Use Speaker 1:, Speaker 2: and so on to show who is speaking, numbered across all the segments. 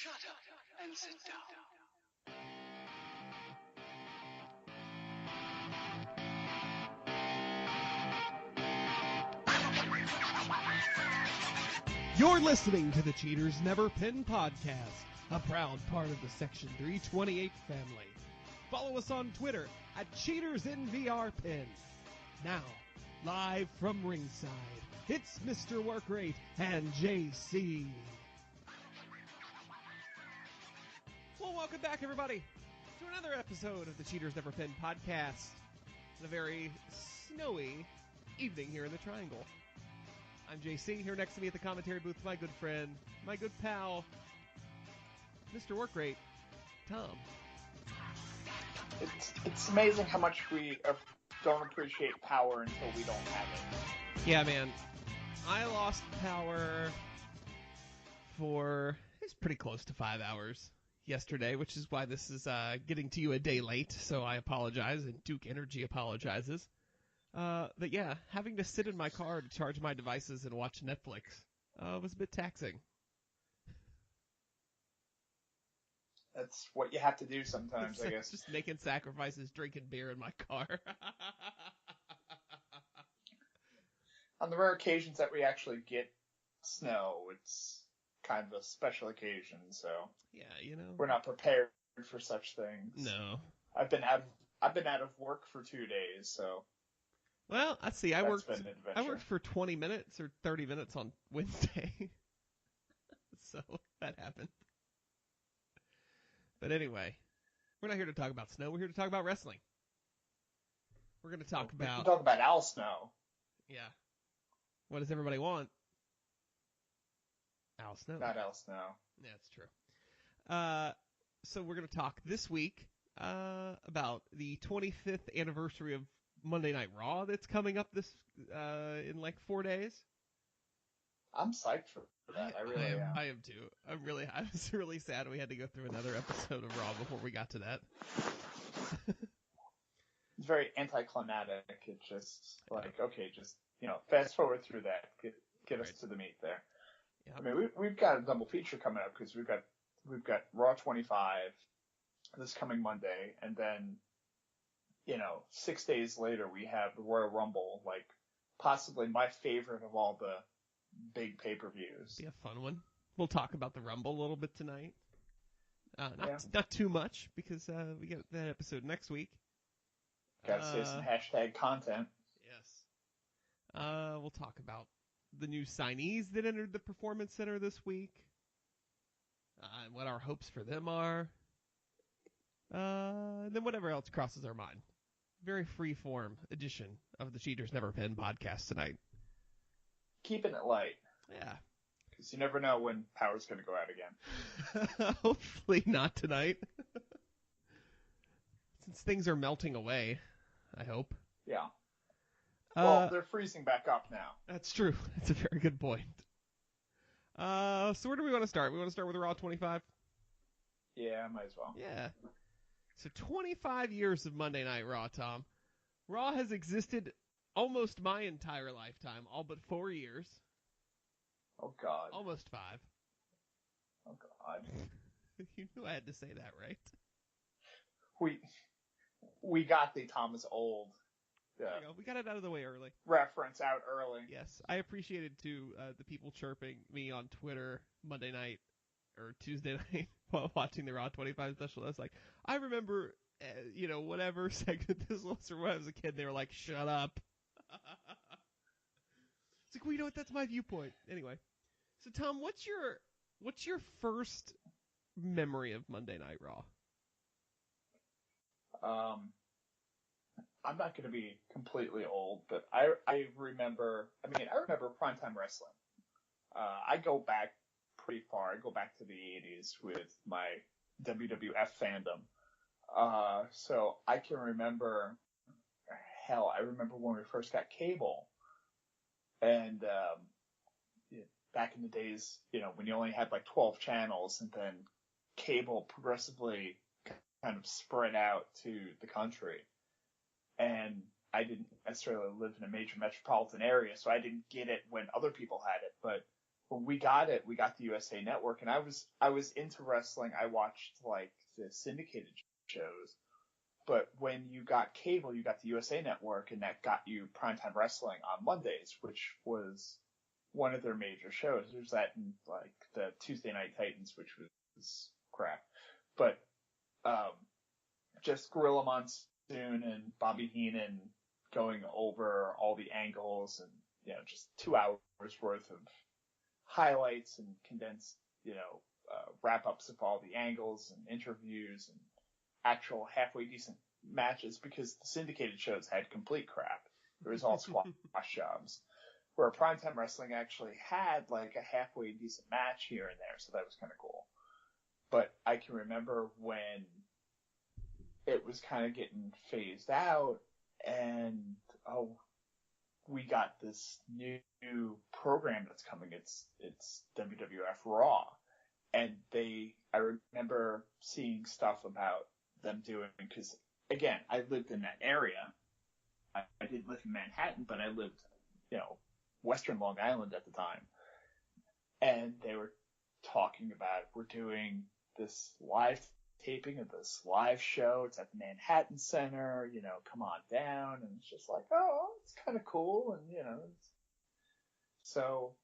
Speaker 1: Shut up and sit down.
Speaker 2: You're listening to the Cheaters Never Pin podcast, a proud part of the Section 328 family. Follow us on Twitter at CheatersInVRPin. Now, live from ringside, it's Mr. Workrate and JC. Well, welcome back, everybody, to another episode of the Cheaters Never Pin podcast. It's a very snowy evening here in the Triangle. I'm JC, here next to me at the commentary booth, my good friend, my good pal, Mr. Workrate, Tom.
Speaker 3: It's amazing how much we don't appreciate power until we don't have it.
Speaker 2: Yeah, man. I lost power for, it's pretty close to 5 hours yesterday, which is why this is getting to you a day late, so I apologize, and Duke Energy apologizes. But yeah, having to sit in my car to charge my devices and watch Netflix was a bit taxing.
Speaker 3: That's what you have to do sometimes, I guess.
Speaker 2: Just making sacrifices, drinking beer in my car.
Speaker 3: On the rare occasions that we actually get snow, it's kind of a special occasion, so
Speaker 2: yeah, you know,
Speaker 3: we're not prepared for such things.
Speaker 2: No,
Speaker 3: I've been out of work for 2 days, so.
Speaker 2: Well, let's see. I worked for 20 minutes or 30 minutes on Wednesday, so that happened. But anyway, we're not here to talk about snow. We're here to talk about wrestling. We're going to talk about...
Speaker 3: We can talk about Al Snow.
Speaker 2: Yeah. What does everybody want? Al Snow.
Speaker 3: Not Al Snow.
Speaker 2: Yeah, that's true. So we're going to talk this week about the 25th anniversary of Monday Night Raw that's coming up this in like 4 days.
Speaker 3: I'm psyched for that. I really am.
Speaker 2: I am too. I was really sad we had to go through another episode of Raw before we got to that.
Speaker 3: It's very anticlimactic. It's just like, okay, just, fast forward through that. Get us to the meat there. Yep. I mean, we've got a double feature coming up because we've got Raw 25 this coming Monday, and then 6 days later we have the Royal Rumble, like possibly my favorite of all the big pay-per-views.
Speaker 2: Be a fun one. We'll talk about the Rumble a little bit tonight. Not too much because we get that episode next week.
Speaker 3: Gotta say some hashtag content.
Speaker 2: Yes. We'll talk about the new signees that entered the Performance Center this week. And what our hopes for them are. And then whatever else crosses our mind. Very free-form edition of the Cheaters Never Pin podcast tonight.
Speaker 3: Keeping it light.
Speaker 2: Yeah.
Speaker 3: Because you never know when power's going to go out again.
Speaker 2: Hopefully not tonight. Since things are melting away, I hope.
Speaker 3: Yeah. Well, they're freezing back up now.
Speaker 2: That's true. That's a very good point. So where do we want to start? We want to start with Raw 25?
Speaker 3: Yeah, might as well.
Speaker 2: Yeah. So 25 years of Monday Night Raw, Tom. Raw has existed almost my entire lifetime, all but 4 years.
Speaker 3: Oh, God.
Speaker 2: Almost 5.
Speaker 3: Oh, God.
Speaker 2: You knew I had to say that, right?
Speaker 3: We got the Thomas Old
Speaker 2: there you go. We got it out of the way early.
Speaker 3: Reference out early.
Speaker 2: Yes. I appreciated, too, the people chirping me on Twitter Monday night or Tuesday night while watching the Raw 25 special. I was like, I remember, whatever segment this was or when I was a kid, they were like, shut up. It's like, well, you know what? That's my viewpoint. Anyway. So, Tom, what's your first memory of Monday Night Raw?
Speaker 3: I'm not going to be completely old, but I remember primetime wrestling. I go back pretty far. I go back to the 80s with my WWF fandom. So I can remember, I remember when we first got cable. And back in the days, when you only had like 12 channels and then cable progressively kind of spread out to the country. And I didn't necessarily live in a major metropolitan area, so I didn't get it when other people had it. But when we got the USA Network, and I was into wrestling. I watched like the syndicated shows, but when you got cable, you got the USA Network, and that got you Primetime Wrestling on Mondays, which was one of their major shows. There's that in like the Tuesday Night Titans, which was crap, but just Gorilla Monsoon and Bobby Heenan going over all the angles and, just 2 hours worth of highlights and condensed, wrap-ups of all the angles and interviews and actual halfway decent matches, because the syndicated shows had complete crap. It was all squash jobs. Where Primetime Wrestling actually had like a halfway decent match here and there, so that was kind of cool. But I can remember when it was kind of getting phased out, and we got this new program that's coming. It's WWF Raw, and I remember seeing stuff about them doing, because again, I lived in that area. I didn't live in Manhattan, but I lived, Western Long Island at the time, and they were talking about, we're doing this live taping of this live show. It's at the Manhattan Center, come on down. And it's just like, oh, it's kind of cool. And, so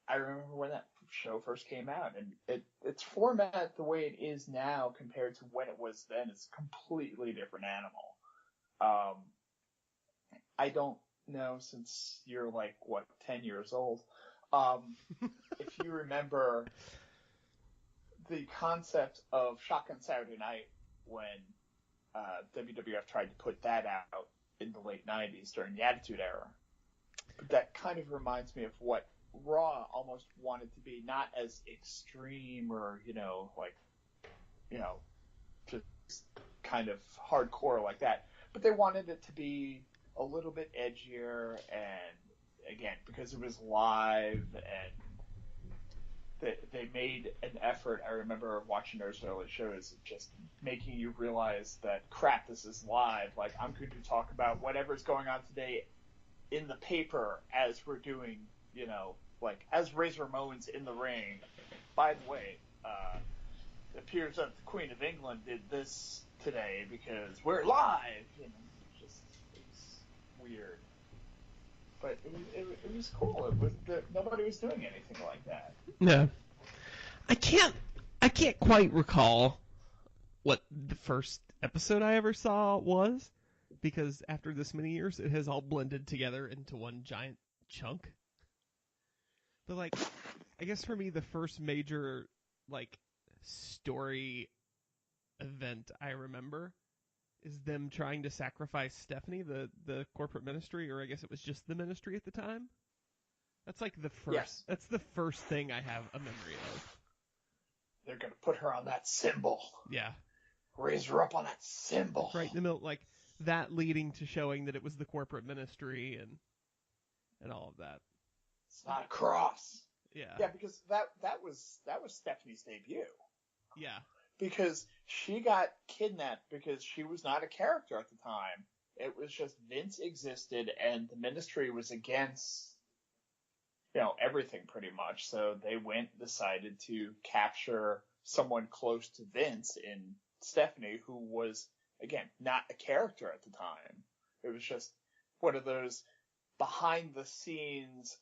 Speaker 3: I remember when that show first came out, and its format, the way it is now compared to when it was then, is a completely different animal. I don't know, since you're like, 10 years old, if you remember the concept of Shotgun Saturday Night when WWF tried to put that out in the late 90s during the Attitude Era. But that kind of reminds me of what Raw almost wanted to be, not as extreme or, just kind of hardcore like that. But they wanted it to be a little bit edgier, and again, because it was live, and they made an effort. I remember watching those early shows, just making you realize that, crap, this is live. Like, I'm going to talk about whatever's going on today in the paper as we're doing, as Razor Ramon's in the ring. By the way, it appears that the Queen of England did this today because we're live. It's weird. But it was cool. Nobody was doing anything like that.
Speaker 2: No. I can't quite recall what the first episode I ever saw was, because after this many years, it has all blended together into one giant chunk. But, I guess for me, the first major, story event I remember is them trying to sacrifice Stephanie, the corporate ministry, or I guess it was just the ministry at the time. That's the first.
Speaker 3: Yes.
Speaker 2: That's the first thing I have a memory of.
Speaker 3: They're gonna put her on that symbol.
Speaker 2: Yeah.
Speaker 3: Raise her up on that symbol.
Speaker 2: Right in the middle, that leading to showing that it was the corporate ministry and all of that.
Speaker 3: It's not a cross.
Speaker 2: Yeah.
Speaker 3: Yeah, because that was Stephanie's debut.
Speaker 2: Yeah.
Speaker 3: Because she got kidnapped because she was not a character at the time. It was just Vince existed, and the ministry was against, everything pretty much. So they decided to capture someone close to Vince in Stephanie, who was, again, not a character at the time. It was just one of those behind the scenes,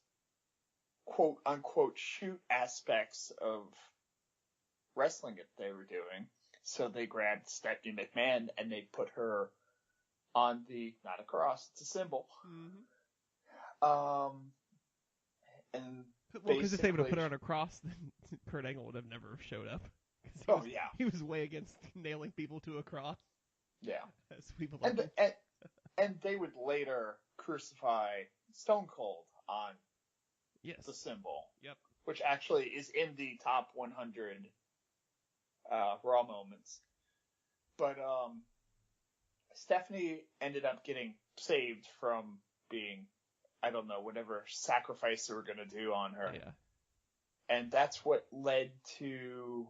Speaker 3: quote unquote, shoot aspects of wrestling that they were doing. So they grabbed Stephanie McMahon and they put her on not a cross, it's a symbol.
Speaker 2: Mm-hmm.
Speaker 3: And
Speaker 2: because if they would have put her on a cross, then Kurt Angle would have never showed up. He was way against nailing people to a cross.
Speaker 3: Yeah.
Speaker 2: As people
Speaker 3: and they would later crucify Stone Cold on the symbol.
Speaker 2: Yep.
Speaker 3: Which actually is in the top 100 Raw moments. But Stephanie ended up getting saved from being, I don't know, whatever sacrifice they were going to do on her.
Speaker 2: Yeah.
Speaker 3: And that's what led to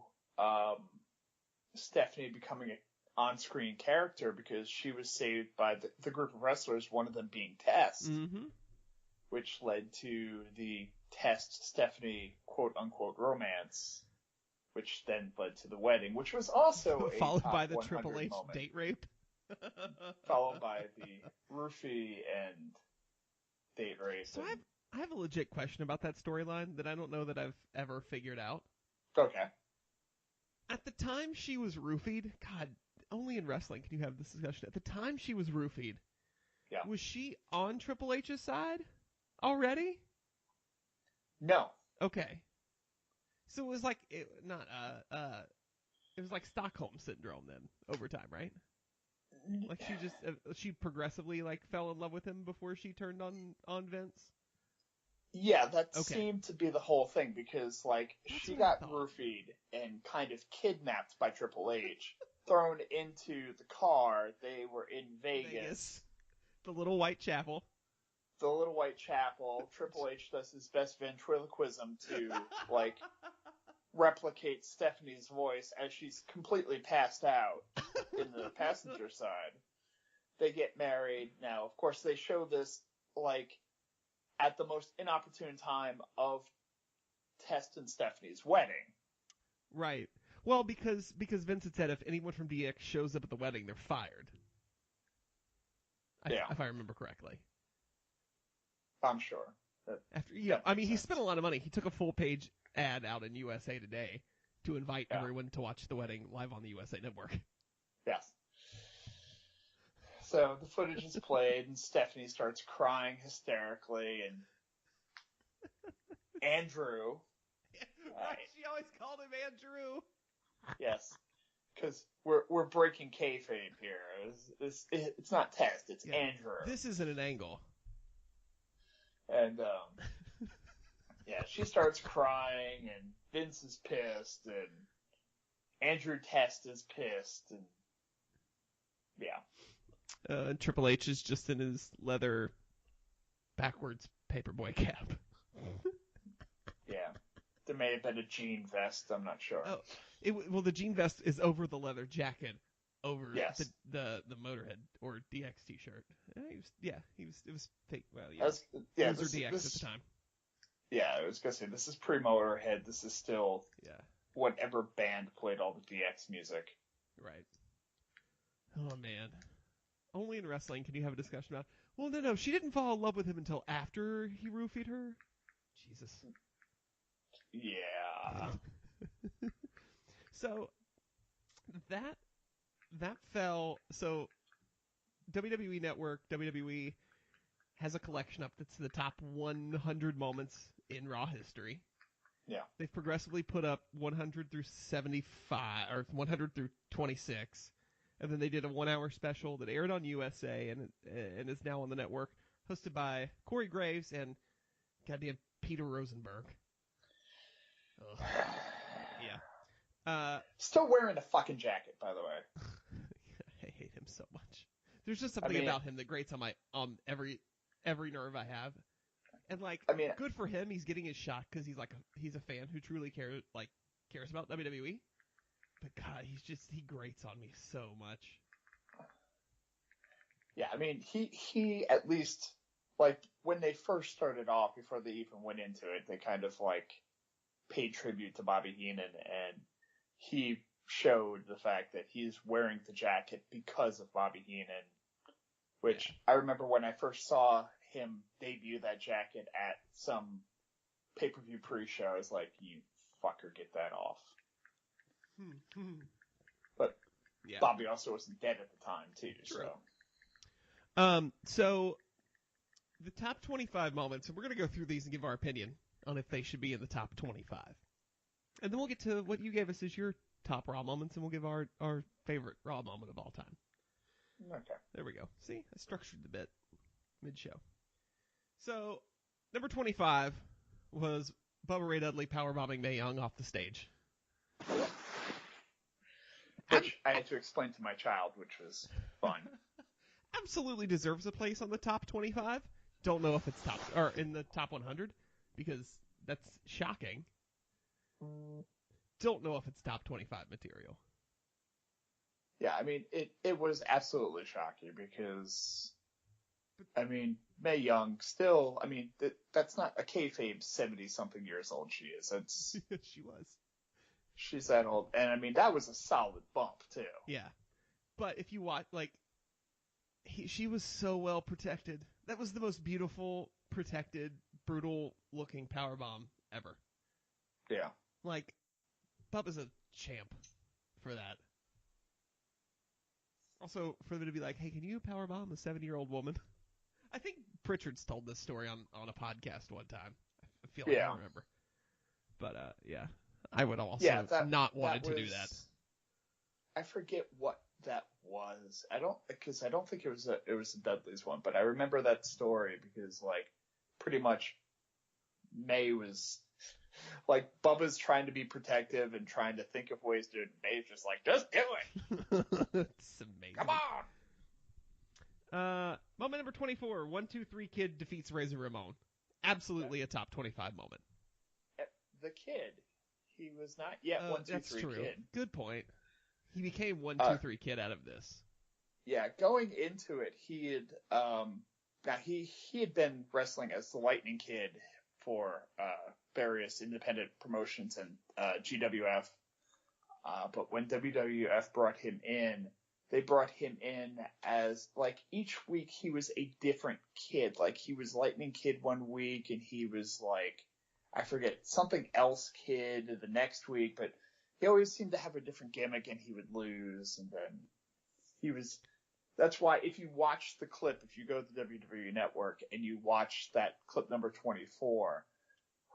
Speaker 3: Stephanie becoming an on-screen character, because she was saved by the group of wrestlers, one of them being Test,
Speaker 2: mm-hmm.
Speaker 3: which led to the Test Stephanie quote unquote romance, which then led to the wedding, which was also a
Speaker 2: followed
Speaker 3: top
Speaker 2: by the
Speaker 3: 100
Speaker 2: Triple H
Speaker 3: moment.
Speaker 2: date rape.
Speaker 3: Followed by the roofie and date rape.
Speaker 2: So I have a legit question about that storyline that I don't know that I've ever figured out.
Speaker 3: Okay.
Speaker 2: At the time she was roofied, God, only in wrestling can you have this discussion. At the time she was roofied,
Speaker 3: Yeah.
Speaker 2: was she on Triple H's side already?
Speaker 3: No.
Speaker 2: Okay. So it was like it was like Stockholm syndrome then over time, right? Like she progressively like fell in love with him before she turned on Vince.
Speaker 3: Yeah, that
Speaker 2: Okay.
Speaker 3: seemed to be the whole thing because like
Speaker 2: That's
Speaker 3: she
Speaker 2: what I
Speaker 3: got
Speaker 2: thought.
Speaker 3: roofied and kind of kidnapped by Triple H, thrown into the car. They were in Vegas.
Speaker 2: The little white chapel.
Speaker 3: The little white chapel. Triple H does his best ventriloquism to like replicate Stephanie's voice as she's completely passed out in the passenger side. They get married. Now, of course, they show this like at the most inopportune time of Test and Stephanie's wedding.
Speaker 2: Right. Well, because Vince had said if anyone from DX shows up at the wedding, they're fired. If I remember correctly.
Speaker 3: I'm sure.
Speaker 2: I mean, he spent a lot of money. He took a full-page ad out in USA Today to invite everyone to watch the wedding live on the USA Network.
Speaker 3: Yes. So the footage is played, and Stephanie starts crying hysterically, and Andrew.
Speaker 2: Right, she always called him Andrew.
Speaker 3: Yes, because we're breaking kayfabe here. It's not Test, it's Andrew.
Speaker 2: This isn't an angle.
Speaker 3: And yeah, she starts crying, and Vince is pissed, and Andrew Test is pissed, and yeah.
Speaker 2: And Triple H is just in his leather backwards paperboy cap.
Speaker 3: Yeah. There may have been a jean vest, I'm not sure.
Speaker 2: Well, the jean vest is over the leather jacket, over the Motorhead or DX t-shirt. It was fake. Well, yeah. Those are DX at the time.
Speaker 3: Yeah, I was going to say, this is pre-Motorhead. This is still whatever band played all the DX music.
Speaker 2: Right. Oh, man. Only in wrestling can you have a discussion about, well, no, she didn't fall in love with him until after he roofied her. Jesus.
Speaker 3: Yeah.
Speaker 2: So, that fell, so WWE Network, WWE, has a collection up that's the top 100 moments in Raw history.
Speaker 3: Yeah. They've
Speaker 2: progressively put up 100 through 75, or 100 through 26. And then they did a 1-hour special that aired on USA and is now on the network, hosted by Corey Graves and goddamn Peter Rosenberg. Ugh. Yeah.
Speaker 3: Still wearing a fucking jacket, by the way.
Speaker 2: I hate him so much. There's just something about him that grates on my every nerve I have. And good for him, he's getting his shot because he's a fan who truly cares about WWE. But God, he grates on me so much.
Speaker 3: Yeah, I mean, he at least, when they first started off, before they even went into it, they kind of, paid tribute to Bobby Heenan, and he showed the fact that he's wearing the jacket because of Bobby Heenan, which I remember when I first saw him debut that jacket at some pay-per-view pre-show, I was like, you fucker, get that off. But Bobby also wasn't dead at the time, too.
Speaker 2: True.
Speaker 3: So.
Speaker 2: So the top 25 moments, and we're going to go through these and give our opinion on if they should be in the top 25. And then we'll get to what you gave us as your top Raw moments, and we'll give our favorite Raw moment of all time.
Speaker 3: Okay.
Speaker 2: There we go. See, I structured the bit mid-show. So, number 25 was Bubba Ray Dudley powerbombing Mae Young off the stage.
Speaker 3: Which I had to explain to my child, which was fun.
Speaker 2: Absolutely deserves a place on the top 25. Don't know if it's in the top 100 because that's shocking. Don't know if it's top 25 material.
Speaker 3: Yeah, I mean, it was absolutely shocking because I mean, Mae Young still, I mean, that's not a kayfabe 70-something years old she is.
Speaker 2: She was.
Speaker 3: She's that old. And I mean, that was a solid bump, too.
Speaker 2: Yeah. But if you watch, like, she was so well protected. That was the most beautiful, protected, brutal-looking powerbomb ever.
Speaker 3: Yeah.
Speaker 2: Like, Bubba's a champ for that. Also, for them to be like, hey, can you powerbomb a 70-year-old woman? I think Pritchard's told this story on a podcast one time. I feel like I remember. But, yeah. I would also not wanted to do that.
Speaker 3: I forget what that was. I don't think it was a Dudley's one, but I remember that story because, like, pretty much May was, like, Bubba's trying to be protective and trying to think of ways to, May's just like, just do it.
Speaker 2: It's amazing.
Speaker 3: Come on.
Speaker 2: Moment number 24. 1-2-3 Kid defeats Razor Ramon. Absolutely a top 25 moment.
Speaker 3: The Kid. He was not yet 1-2-3
Speaker 2: That's true.
Speaker 3: Kid.
Speaker 2: Good point. He became 1-2-3 Kid out of this.
Speaker 3: Yeah, going into it, he had been wrestling as the Lightning Kid for various independent promotions and GWF. But when WWF brought him in, they brought him in as, like, each week he was a different kid. Like, he was Lightning Kid one week, and he was, like, I forget, something else kid the next week, but he always seemed to have a different gimmick, and he would lose, and then he was... That's why if you watch the clip, if you go to the WWE Network and you watch that clip number 24,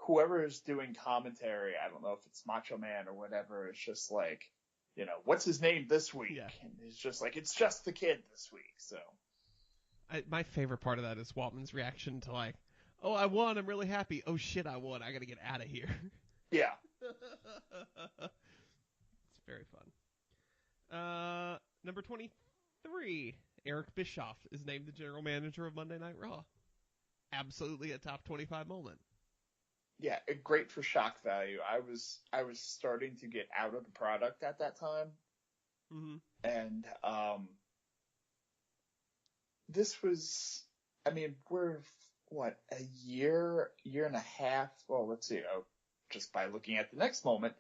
Speaker 3: whoever is doing commentary, I don't know if it's Macho Man or whatever, it's just like, you know, what's his name this week?
Speaker 2: Yeah.
Speaker 3: And it's just like, it's just the Kid this week, so...
Speaker 2: My favorite part of that is Waltman's reaction to, like, oh, I won, I'm really happy. Oh, shit, I won. I gotta get out of here.
Speaker 3: Yeah.
Speaker 2: It's very fun. Number 23, Eric Bischoff is named the general manager of Monday Night Raw. Absolutely a top 25 moment.
Speaker 3: Yeah, great for shock value. I was starting to get out of the product at that time.
Speaker 2: Mm-hmm.
Speaker 3: And this was, I mean, we're... what, a year and a half? Well, let's see. Just by looking at the next moment,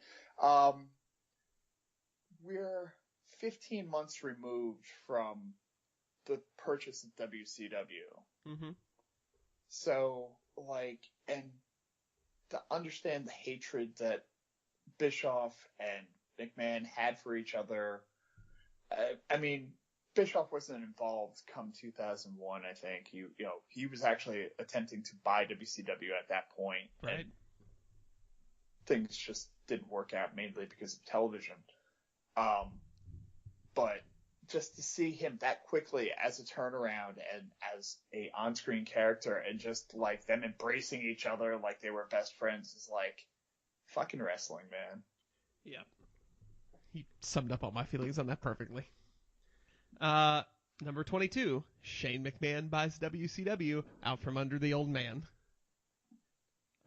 Speaker 3: we're 15 months removed from the purchase of WCW.
Speaker 2: Mm-hmm.
Speaker 3: So, like, and to understand the hatred that Bischoff and McMahon had for each other, I mean, Bischoff wasn't involved come 2001, I think. He was actually attempting to buy WCW at that point.
Speaker 2: Right.
Speaker 3: And things just didn't work out mainly because of television. But just to see him that quickly as a turnaround and as a on-screen character and just like them embracing each other like they were best friends is like fucking wrestling, man.
Speaker 2: Yeah. He summed up all my feelings on that perfectly. Number 22, Shane McMahon buys WCW out from under the old man.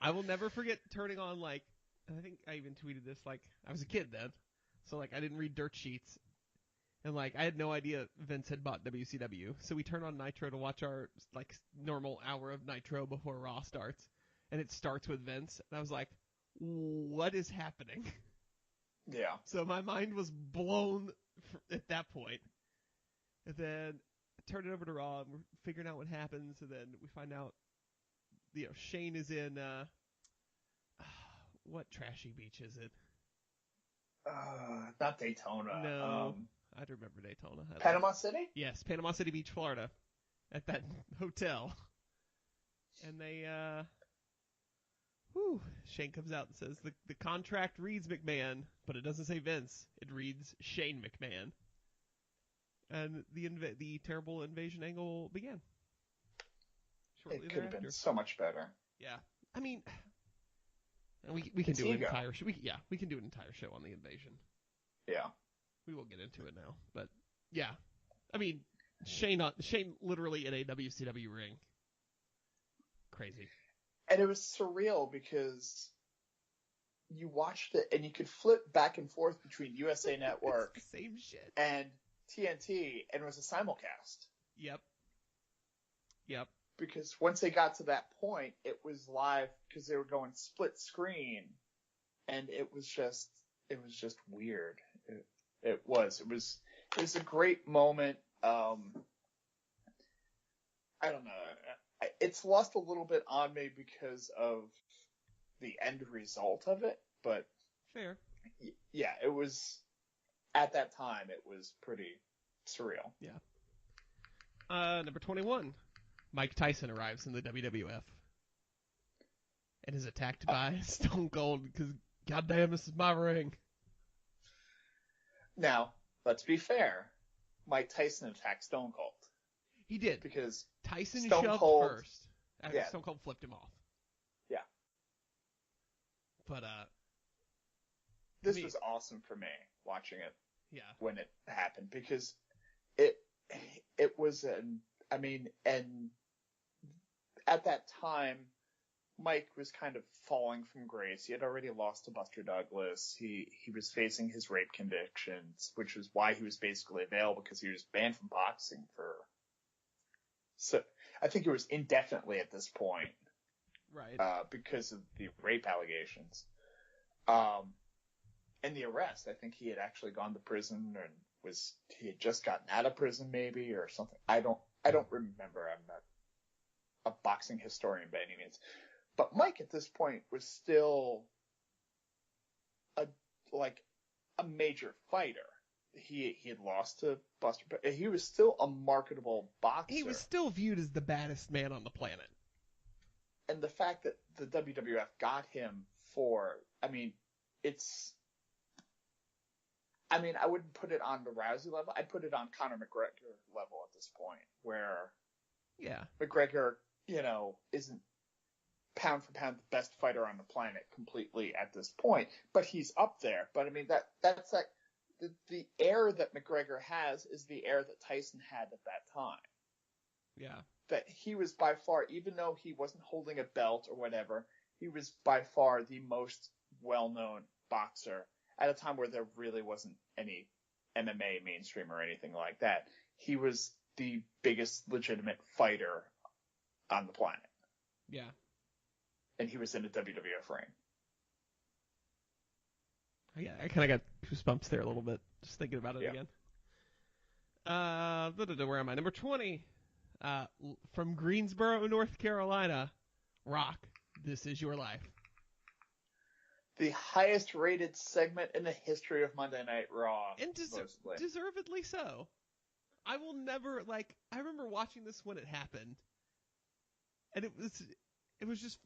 Speaker 2: I will never forget turning on, like, I think I even tweeted this, like, I was a kid then, so, like, I didn't read dirt sheets, and, like, I had no idea Vince had bought WCW, so we turned on Nitro to watch our, like, normal hour of Nitro before Raw starts, and it starts with Vince, and I was like, what is happening?
Speaker 3: Yeah.
Speaker 2: So my mind was blown at that point. And then I turned it over to Raw, and we're figuring out what happens, and then we find out, Shane is in, what trashy beach is it?
Speaker 3: Not Daytona.
Speaker 2: No, I'd remember Daytona.
Speaker 3: Panama City?
Speaker 2: Yes, Panama City Beach, Florida, at that hotel. And they, Shane comes out and says, the contract reads McMahon, but it doesn't say Vince. It reads Shane McMahon. And the terrible invasion angle began. Shortly
Speaker 3: It could have
Speaker 2: thereafter.
Speaker 3: been so much better.
Speaker 2: Yeah, I mean, we can do an entire show. We can do an entire show on the invasion.
Speaker 3: Yeah,
Speaker 2: we will get into it now, but yeah, I mean, Shane literally in a WCW ring, crazy.
Speaker 3: And it was surreal because you watched it and you could flip back and forth between USA Network
Speaker 2: it's the same shit
Speaker 3: and TNT, and it was a simulcast.
Speaker 2: Yep. Yep.
Speaker 3: Because once they got to that point, it was live because they were going split screen, and it was just weird. It was a great moment. I don't know. It's lost a little bit on me because of the end result of it, but
Speaker 2: Fair.
Speaker 3: yeah, it was at that time. It was pretty surreal.
Speaker 2: Yeah. Number 21. Mike Tyson arrives in the WWF and is attacked by Stone Cold because, goddamn, this is my ring.
Speaker 3: Now, let's be fair. Mike Tyson attacked Stone Cold.
Speaker 2: He did.
Speaker 3: Because
Speaker 2: Tyson
Speaker 3: Stone
Speaker 2: shoved
Speaker 3: Cold,
Speaker 2: first.
Speaker 3: yeah.
Speaker 2: Stone Cold flipped him off.
Speaker 3: Yeah.
Speaker 2: But,
Speaker 3: this was awesome for me, watching it.
Speaker 2: Yeah.
Speaker 3: When it happened, because it was and at that time, Mike was kind of falling from grace. He had already lost to Buster Douglas. He was facing his rape convictions, which was why he was basically available, because he was banned from boxing so I think it was indefinitely at this point.
Speaker 2: Right.
Speaker 3: Because of the rape allegations. And the arrest. I think he had actually gone to prison, and he had just gotten out of prison maybe, or something. I don't remember. I'm not a boxing historian by any means. But Mike at this point was still a major fighter. He had lost to Buster, but he was still a marketable boxer.
Speaker 2: He was still viewed as the baddest man on the planet.
Speaker 3: And the fact that the WWF got him for, I wouldn't put it on the Rousey level. I'd put it on Conor McGregor level at this point, where McGregor, isn't pound for pound the best fighter on the planet completely at this point, but he's up there. But that's like the air that McGregor has is the air that Tyson had at that time.
Speaker 2: Yeah.
Speaker 3: That he was by far, even though he wasn't holding a belt or whatever, he was by far the most well-known boxer at a time where there really wasn't any MMA mainstream or anything like that. He was the biggest legitimate fighter on the planet.
Speaker 2: Yeah.
Speaker 3: And he was in a WWF ring.
Speaker 2: Yeah, I kind of got goosebumps there a little bit, just thinking about it again. Where am I? Number 20. From Greensboro, North Carolina, Rock, This Is Your Life.
Speaker 3: The highest rated segment in the history of Monday Night Raw.
Speaker 2: And deservedly so. I will never, I remember watching this when it happened. And it was just,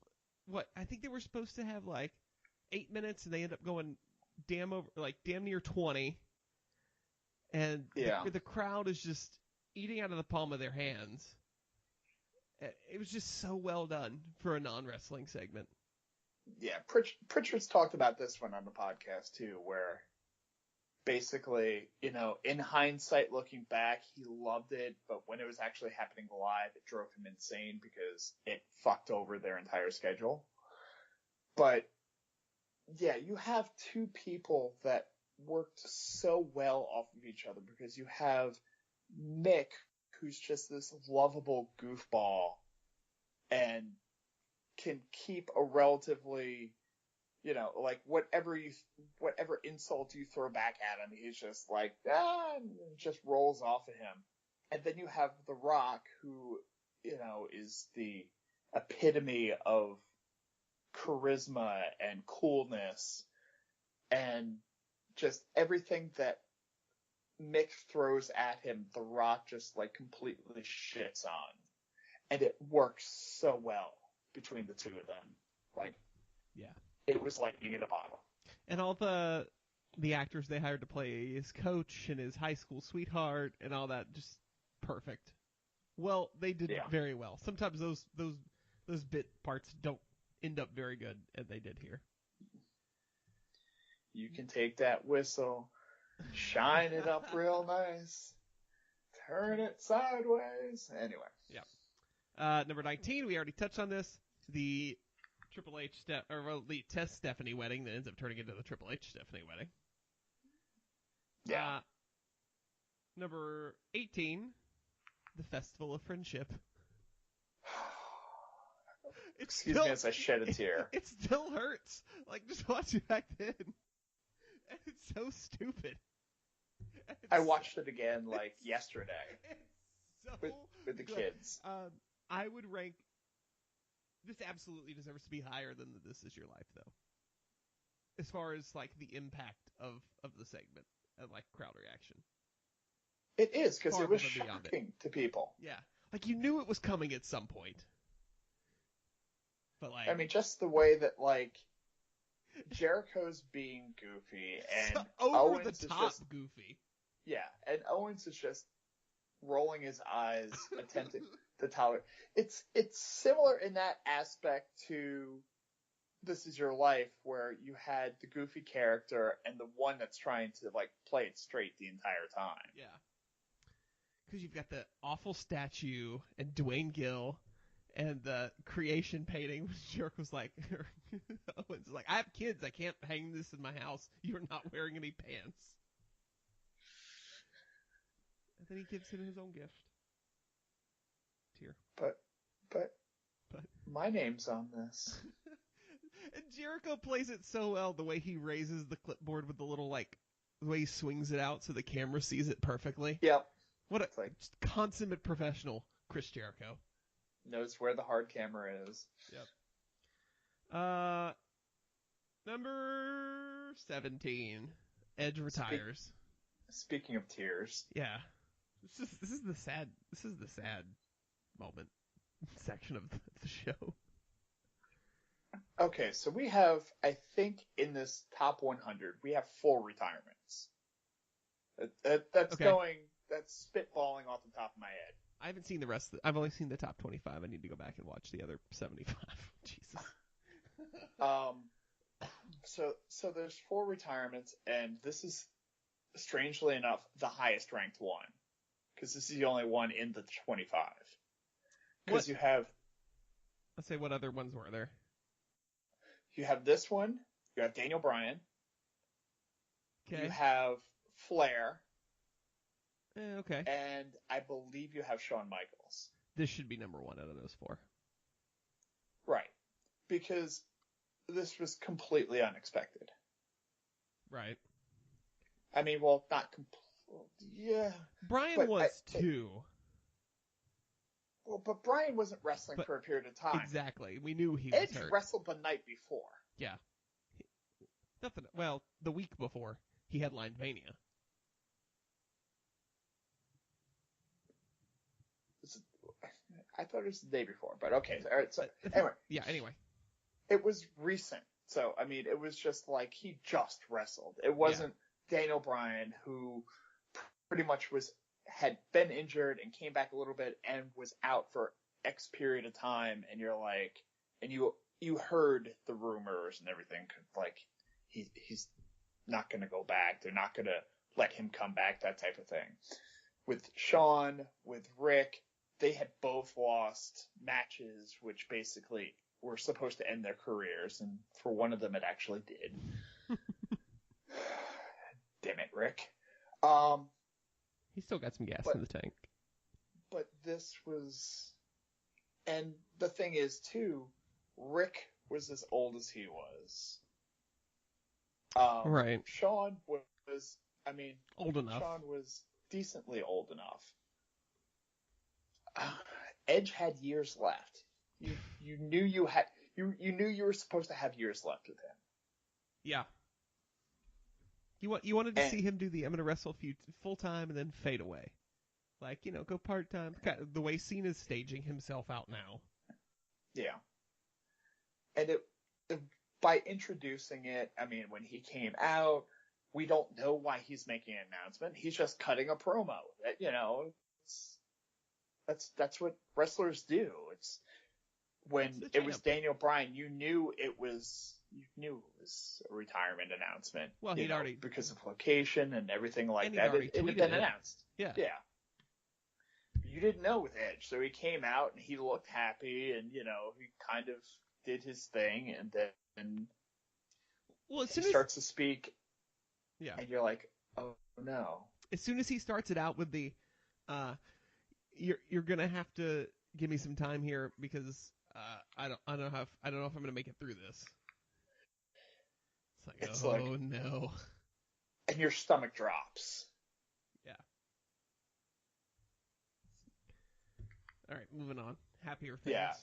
Speaker 2: I think they were supposed to have 8 minutes, and they ended up going damn near 20. And the crowd is just eating out of the palm of their hands. It was just so well done for a non-wrestling segment.
Speaker 3: Yeah, Pritchard's talked about this one on the podcast too, where basically, in hindsight, looking back, he loved it, but when it was actually happening live, it drove him insane because it fucked over their entire schedule. But yeah, you have two people that worked so well off of each other, because you have Mick, who's just this lovable goofball and can keep a relatively, whatever insult you throw back at him, he's just and just rolls off of him. And then you have The Rock, who, is the epitome of charisma and coolness, and just everything that Mick throws at him, The Rock just completely shits on. And it works so well between the two of them. It was like being in a bottle.
Speaker 2: And all the actors they hired to play his coach and his high school sweetheart and all that, just perfect. Well, they did very well. Sometimes those bit parts don't end up very good, and they did here.
Speaker 3: You can take that whistle, shine it up real nice, turn it sideways. Anyway.
Speaker 2: Yeah. Number 19, we already touched on this. The Triple H the Test Stephanie wedding that ends up turning into the Triple H Stephanie wedding.
Speaker 3: Yeah.
Speaker 2: Number 18, the Festival of Friendship.
Speaker 3: Excuse me as I shed a tear.
Speaker 2: It still hurts. Like, just watch it back then. And it's so stupid.
Speaker 3: I watched it again, like, yesterday.
Speaker 2: It's so
Speaker 3: With the
Speaker 2: good.
Speaker 3: kids.
Speaker 2: I would rank... This absolutely deserves to be higher than the This Is Your Life, though. As far as, like, the impact of the segment and, like, crowd reaction.
Speaker 3: It is, because
Speaker 2: Far
Speaker 3: it was
Speaker 2: above and beyond
Speaker 3: shocking to people.
Speaker 2: Yeah. Like, you knew it was coming at some point. But, like...
Speaker 3: I mean, just the way that, like, Jericho's being goofy, and
Speaker 2: so over
Speaker 3: Owens
Speaker 2: the
Speaker 3: is
Speaker 2: top
Speaker 3: just...
Speaker 2: goofy.
Speaker 3: Yeah, and Owens is just rolling his eyes, attempting to tolerate. It's similar in that aspect to This Is Your Life, where you had the goofy character and the one that's trying to, like, play it straight the entire time.
Speaker 2: Yeah. Because you've got the awful statue and Dwayne Gill and the creation painting, which Jericho's like, Owens is like, I have kids, I can't hang this in my house. You're not wearing any pants. And then he gives him his own gift. Tear.
Speaker 3: But my name's on this.
Speaker 2: And Jericho plays it so well, the way he raises the clipboard with the little, like, the way he swings it out so the camera sees it perfectly.
Speaker 3: Yep.
Speaker 2: What a
Speaker 3: like,
Speaker 2: just consummate professional, Chris Jericho.
Speaker 3: Knows where the hard camera is.
Speaker 2: Yep. Number 17. Edge retires.
Speaker 3: Speaking of tears.
Speaker 2: Yeah. This is the sad moment section of the show.
Speaker 3: Okay, so we have, I think, in this top 100, we have 4 retirements. That's
Speaker 2: Okay.
Speaker 3: That's spitballing off the top of my head.
Speaker 2: I haven't seen the rest. I've only seen the top 25. I need to go back and watch the other 75. Jesus.
Speaker 3: So there's 4 retirements, and this is, strangely enough, the highest ranked one. Because this is the only one in the 25. Because you have...
Speaker 2: Let's say, what other ones were there?
Speaker 3: You have this one. You have Daniel Bryan.
Speaker 2: Okay.
Speaker 3: You have Flair.
Speaker 2: Okay.
Speaker 3: And I believe you have Shawn Michaels.
Speaker 2: This should be number 1 out of those 4.
Speaker 3: Right. Because this was completely unexpected.
Speaker 2: Right.
Speaker 3: I mean, well, not completely. Yeah.
Speaker 2: Bryan was too.
Speaker 3: Well, but Bryan wasn't wrestling for a period of time.
Speaker 2: Exactly. We knew he was
Speaker 3: Edge
Speaker 2: hurt.
Speaker 3: wrestled the night before.
Speaker 2: Yeah. Well, the week before, he headlined Mania.
Speaker 3: I thought it was the day before, but okay. All right, so anyway.
Speaker 2: Yeah, anyway.
Speaker 3: It was recent. So, I mean, it was just like he just wrestled. It wasn't Daniel Bryan, who pretty much had been injured and came back a little bit and was out for X period of time, and you're like, and you heard the rumors and everything, like he's not going to go back. They're not going to let him come back, that type of thing. With Shawn, with Rick, they had both lost matches, which basically were supposed to end their careers, and for one of them it actually did. Damn it, Rick.
Speaker 2: He still got some gas in the tank.
Speaker 3: But this was... And the thing is, too, Rick was as old as he was.
Speaker 2: Right.
Speaker 3: Shawn was, I mean...
Speaker 2: Old enough.
Speaker 3: Shawn was decently old enough. Edge had years left. You knew you knew you were supposed to have years left with him.
Speaker 2: Yeah. You wanted to see him do the I'm going to wrestle full time and then fade away. Like, go part time. The way Cena's staging himself out now.
Speaker 3: Yeah. And by introducing it, I mean, when he came out, we don't know why he's making an announcement. He's just cutting a promo. That's what wrestlers do. It's when it was Daniel Bryan, you knew it was a retirement announcement.
Speaker 2: Well, he'd already,
Speaker 3: because of location and everything like that. It had been announced.
Speaker 2: Yeah.
Speaker 3: Yeah. You didn't know with Edge, so he came out and he looked happy, and he kind of did his thing, and then he starts to speak.
Speaker 2: Yeah.
Speaker 3: And you're like, oh no.
Speaker 2: As soon as he starts it out with the, you're gonna have to give me some time here because I don't know if I'm gonna make it through this.
Speaker 3: It's
Speaker 2: oh
Speaker 3: like-
Speaker 2: no.
Speaker 3: And your stomach drops.
Speaker 2: Yeah. All right, moving on. Happier things.
Speaker 3: Yeah.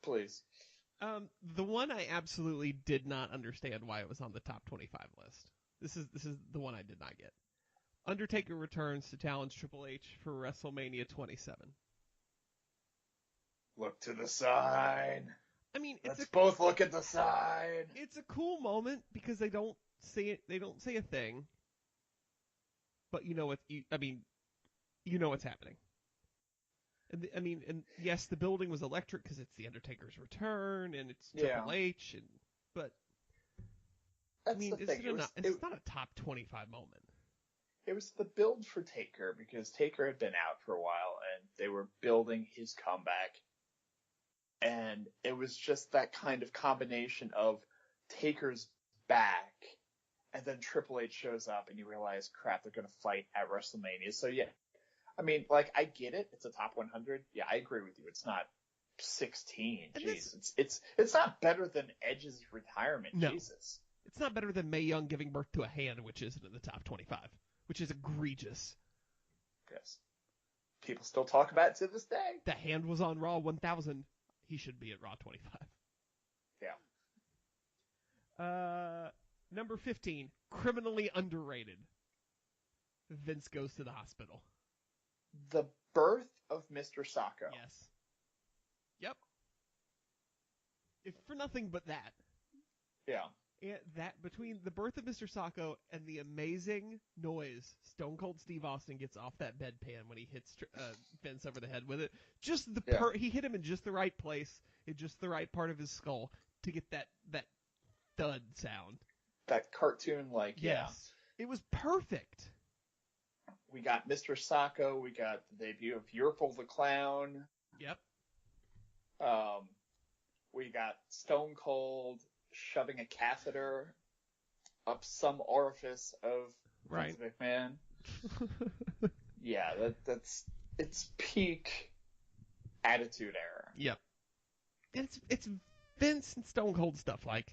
Speaker 3: Please.
Speaker 2: The one I absolutely did not understand why it was on the top 25 list. This is the one I did not get. Undertaker returns to challenge Triple H for WrestleMania 27.
Speaker 3: Look to the sign.
Speaker 2: I mean,
Speaker 3: Let's both look at the sign.
Speaker 2: it's a cool moment because they don't say it. They don't say a thing, but you know what? You know what's happening. And yes, the building was electric because it's the Undertaker's return and it's Triple H, but
Speaker 3: That's
Speaker 2: I mean,
Speaker 3: the thing.
Speaker 2: it's not a top 25 moment.
Speaker 3: It was the build for Taker because Taker had been out for a while and they were building his comeback. And it was just that kind of combination of Taker's back and then Triple H shows up and you realize, crap, they're going to fight at WrestleMania. So yeah, I mean, like, I get it. It's a top 100. Yeah, I agree with you. It's not 16.
Speaker 2: And
Speaker 3: Jeez, it's not better than Edge's retirement.
Speaker 2: No.
Speaker 3: Jesus.
Speaker 2: It's not better than Mae Young giving birth to a hand, which isn't in the top 25, which is egregious.
Speaker 3: Yes. People still talk about it to this day.
Speaker 2: The hand was on Raw 1000. He should be at Raw 25.
Speaker 3: Yeah.
Speaker 2: Number 15, criminally underrated. Vince goes to the hospital.
Speaker 3: The birth of Mr. Sacco.
Speaker 2: Yes. Yep. If for nothing but that.
Speaker 3: Yeah.
Speaker 2: And that between the birth of Mr. Sacco and the amazing noise Stone Cold Steve Austin gets off that bedpan when he hits Vince over the head with it, just he hit him in just the right place, in just the right part of his skull to get that thud sound.
Speaker 3: That cartoon, like,
Speaker 2: yes. It was perfect.
Speaker 3: We got Mr. Sacco. We got the debut of Yurple the Clown.
Speaker 2: Yep.
Speaker 3: We got Stone Cold shoving a catheter up some orifice of Vince McMahon. Yeah, it's peak Attitude Era.
Speaker 2: Yep. It's Vince and Stone Cold stuff. Like,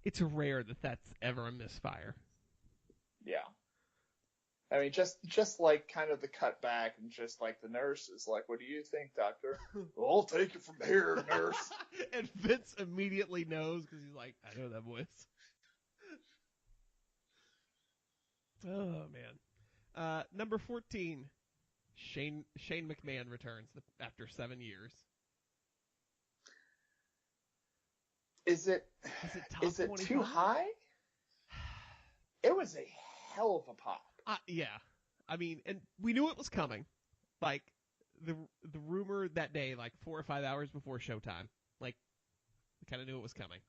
Speaker 2: it's rare that that's ever a misfire.
Speaker 3: Yeah. I mean, just like kind of the cutback and just like the nurse is like, what do you think, doctor? Well, I'll take it from here, nurse.
Speaker 2: And Vince immediately knows because he's like, I know that voice. Oh, man. Number 14, Shane McMahon returns after 7 years.
Speaker 3: Is it
Speaker 2: top 25?
Speaker 3: too high? It was a hell of a pop.
Speaker 2: Yeah. I mean, and we knew it was coming. Like, the rumor that day, like 4 or 5 hours before showtime. Like, we kind of knew it was coming.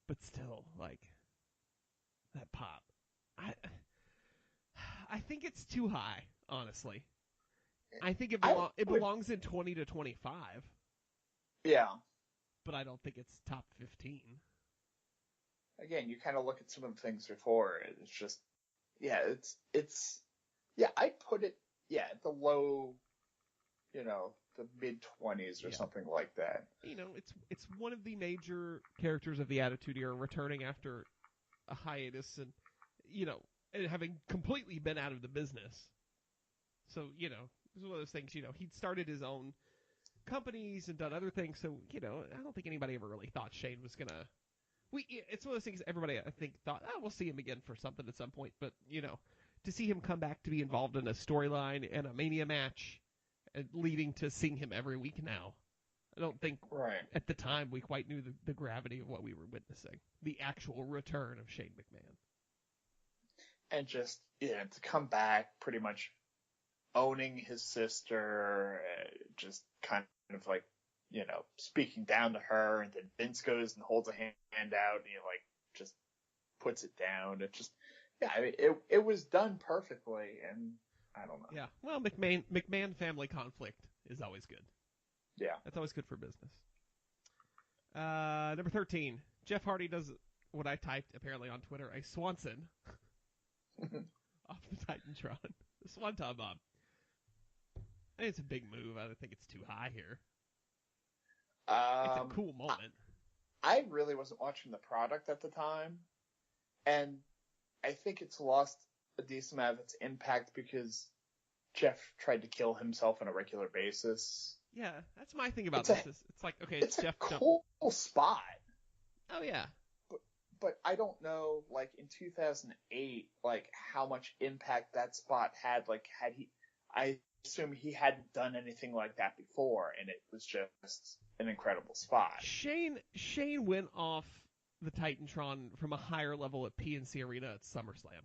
Speaker 2: But still, like, that pop. I think it's too high, honestly. I think it belongs in 20 to 25.
Speaker 3: Yeah.
Speaker 2: But I don't think it's top 15.
Speaker 3: Again, you kind of look at some of the things before. It's just, yeah, I put it, at the low, the mid-20s or something like that.
Speaker 2: It's one of the major characters of the Attitude Era returning after a hiatus and, and having completely been out of the business. So, it was one of those things, he'd started his own companies and done other things, so, I don't think anybody ever really thought Shane was going to... It's one of those things everybody, I think, thought, we'll see him again for something at some point, but, to see him come back to be involved in a storyline and a Mania match, and leading to seeing him every week now, I don't think at the time we quite knew the gravity of what we were witnessing. The actual return of Shane McMahon.
Speaker 3: And just, to come back pretty much owning his sister, just kind of like, speaking down to her, and then Vince goes and holds a hand out, and he just puts it down. It just, I mean, it was done perfectly, and I don't know.
Speaker 2: Yeah, well, McMahon family conflict is always good.
Speaker 3: Yeah.
Speaker 2: That's always good for business. Number 13, Jeff Hardy does what I typed apparently on Twitter, a Swanson off the Titantron. The Swanton Bomb. I think it's a big move. I don't think it's too high here. It's a
Speaker 3: Um,
Speaker 2: cool moment.
Speaker 3: I really wasn't watching the product at the time, and I think it's lost a decent amount of its impact because Jeff tried to kill himself on a regular basis.
Speaker 2: Yeah, that's my thing about
Speaker 3: It's a
Speaker 2: this. It's like, okay,
Speaker 3: it's
Speaker 2: it's
Speaker 3: a
Speaker 2: Jeff Dump.
Speaker 3: cool spot,
Speaker 2: Oh yeah.
Speaker 3: but I don't know, like in 2008, like how much impact that spot had. Like I assume he hadn't done anything like that before, and it was just an incredible spot.
Speaker 2: Shane went off the Titantron from a higher level at PNC Arena at SummerSlam.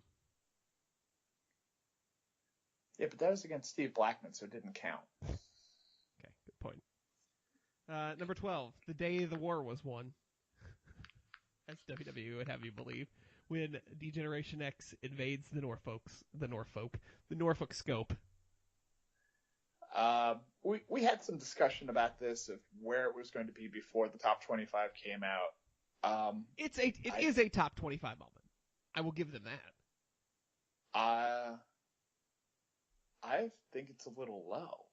Speaker 3: Yeah, but that was against Steve Blackman, so it didn't count.
Speaker 2: Okay, good point. Number 12, the day the war was won. As WWE would have you believe, when D-Generation X invades the Norfolk scope.
Speaker 3: We had some discussion about this of where it was going to be before the top 25 came out.
Speaker 2: It is a top 25 moment. I will give them that.
Speaker 3: I think it's a little low.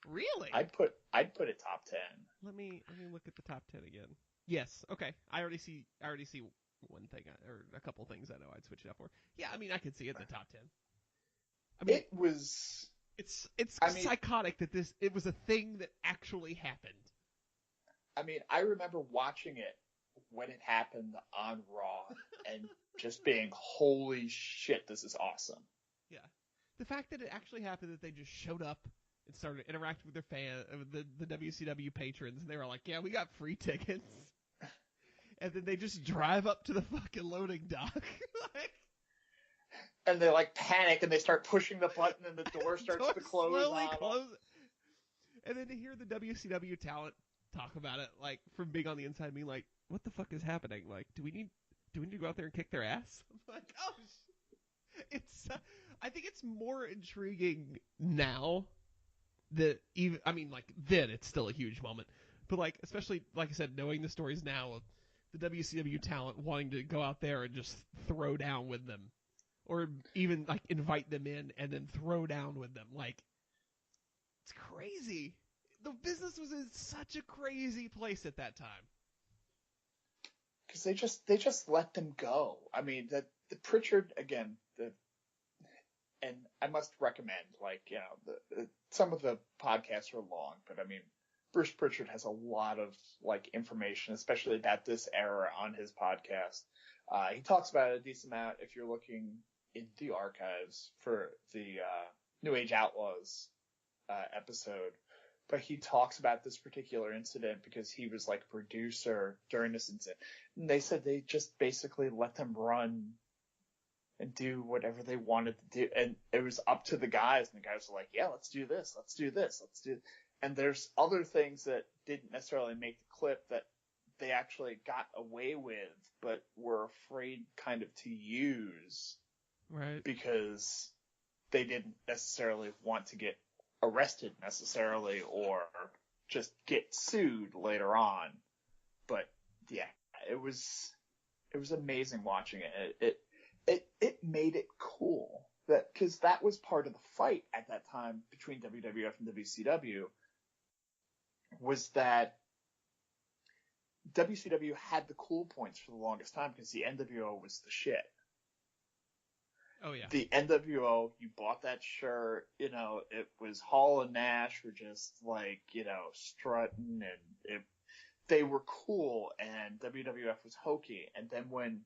Speaker 2: Really?
Speaker 3: I'd put it top 10.
Speaker 2: Let me look at the top 10 again. Yes. Okay. I already see one thing or a couple things I know I'd switch it up for. Yeah. I mean, I could see it in the top 10. I mean,
Speaker 3: It was.
Speaker 2: It's psychotic that it was a thing that actually happened.
Speaker 3: I mean, I remember watching it when it happened on Raw and just being, holy shit, this is awesome.
Speaker 2: Yeah. The fact that it actually happened, that they just showed up and started interacting with their the WCW patrons, and they were like, yeah, we got free tickets. And then they just drive up to the fucking loading dock.
Speaker 3: And they like panic and they start pushing the button and the door starts to close on them.
Speaker 2: And then to hear the WCW talent talk about it, like from being on the inside, being like, what the fuck is happening? Like, do we need to go out there and kick their ass? I'm like, oh, it's. I think it's more intriguing now that even. I mean, like then it's still a huge moment, but like especially like I said, knowing the stories now of the WCW talent wanting to go out there and just throw down with them, or even like invite them in and then throw down with them, like it's crazy. The business was in such a crazy place at that time.
Speaker 3: Because they just let them go. I mean, the Pritchard again. And I must recommend, like, you know, some of the podcasts are long, but I mean, Bruce Pritchard has a lot of like information, especially about this era, on his podcast. He talks about it a decent amount if you're looking in the archives for the New Age Outlaws episode. But he talks about this particular incident because he was like a producer during this incident. And they said they just basically let them run and do whatever they wanted to do. And it was up to the guys. And the guys were like, yeah, let's do this. Let's do this. Let's do. And there's other things that didn't necessarily make the clip that they actually got away with, but were afraid kind of to use.
Speaker 2: Right.
Speaker 3: Because they didn't necessarily want to get arrested necessarily or just get sued later on. But yeah, it was amazing watching it. It made it cool because that was part of the fight at that time between WWF and WCW, was that WCW had the cool points for the longest time because the NWO was the shit.
Speaker 2: Oh yeah.
Speaker 3: The NWO, you bought that shirt, you know, it was Hall and Nash were just like, you know, strutting, and they were cool, and WWF was hokey. And then when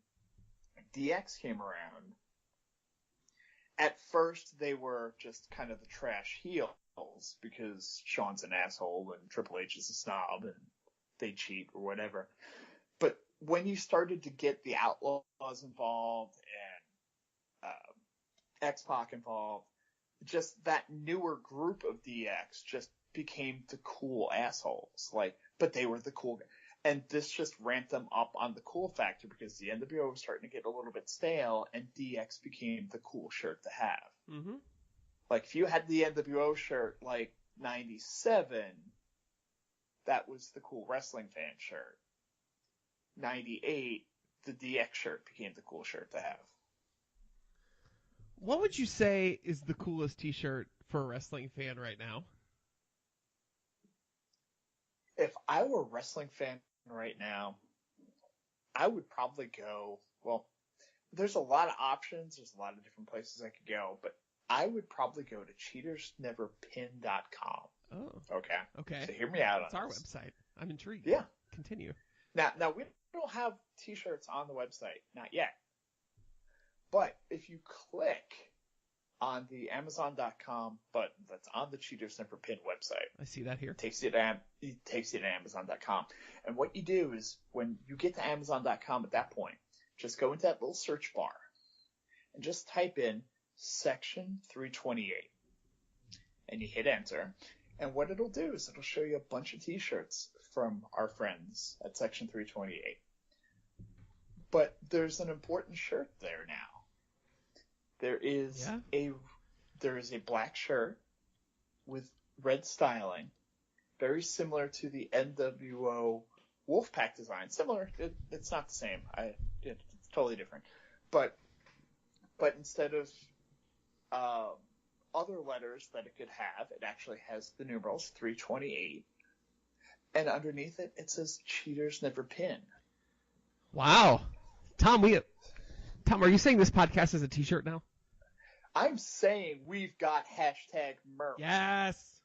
Speaker 3: DX came around, at first they were just kind of the trash heels because Shawn's an asshole and Triple H is a snob and they cheat or whatever. But when you started to get the Outlaws involved and X-Pac involved, just that newer group of DX just became the cool assholes. Like, but they were the cool guys. And this just ramped them up on the cool factor because the NWO was starting to get a little bit stale, and DX became the cool shirt to have.
Speaker 2: Mm-hmm.
Speaker 3: Like, if you had the NWO shirt, like, 97, that was the cool wrestling fan shirt. 98, the DX shirt became the cool shirt to have.
Speaker 2: What would you say is the coolest t-shirt for a wrestling fan right now?
Speaker 3: If I were a wrestling fan right now, I would probably go, well, there's a lot of options. There's a lot of different places I could go, but I would probably go to cheatersneverpin.com.
Speaker 2: Oh.
Speaker 3: Okay.
Speaker 2: Okay.
Speaker 3: So hear me out
Speaker 2: It's
Speaker 3: on
Speaker 2: our
Speaker 3: this.
Speaker 2: website. I'm intrigued.
Speaker 3: Yeah.
Speaker 2: Continue.
Speaker 3: Now we don't have t-shirts on the website, not yet. But if you click on the Amazon.com button that's on the Cheaters Never Pin website,
Speaker 2: I see that here.
Speaker 3: it takes you to Amazon.com. And what you do is when you get to Amazon.com at that point, just go into that little search bar and just type in Section 328. And you hit enter. And what it'll do is it'll show you a bunch of t-shirts from our friends at Section 328. But there's an important shirt there now. There is a black shirt with red styling, very similar to the NWO Wolfpack design. Similar, it's not the same. It's totally different. But instead of other letters that it could have, it actually has the numerals 328, and underneath it, it says Cheaters Never Pin.
Speaker 2: Wow. Tom, are you saying this podcast is a t-shirt now?
Speaker 3: I'm saying we've got #merch.
Speaker 2: Yes.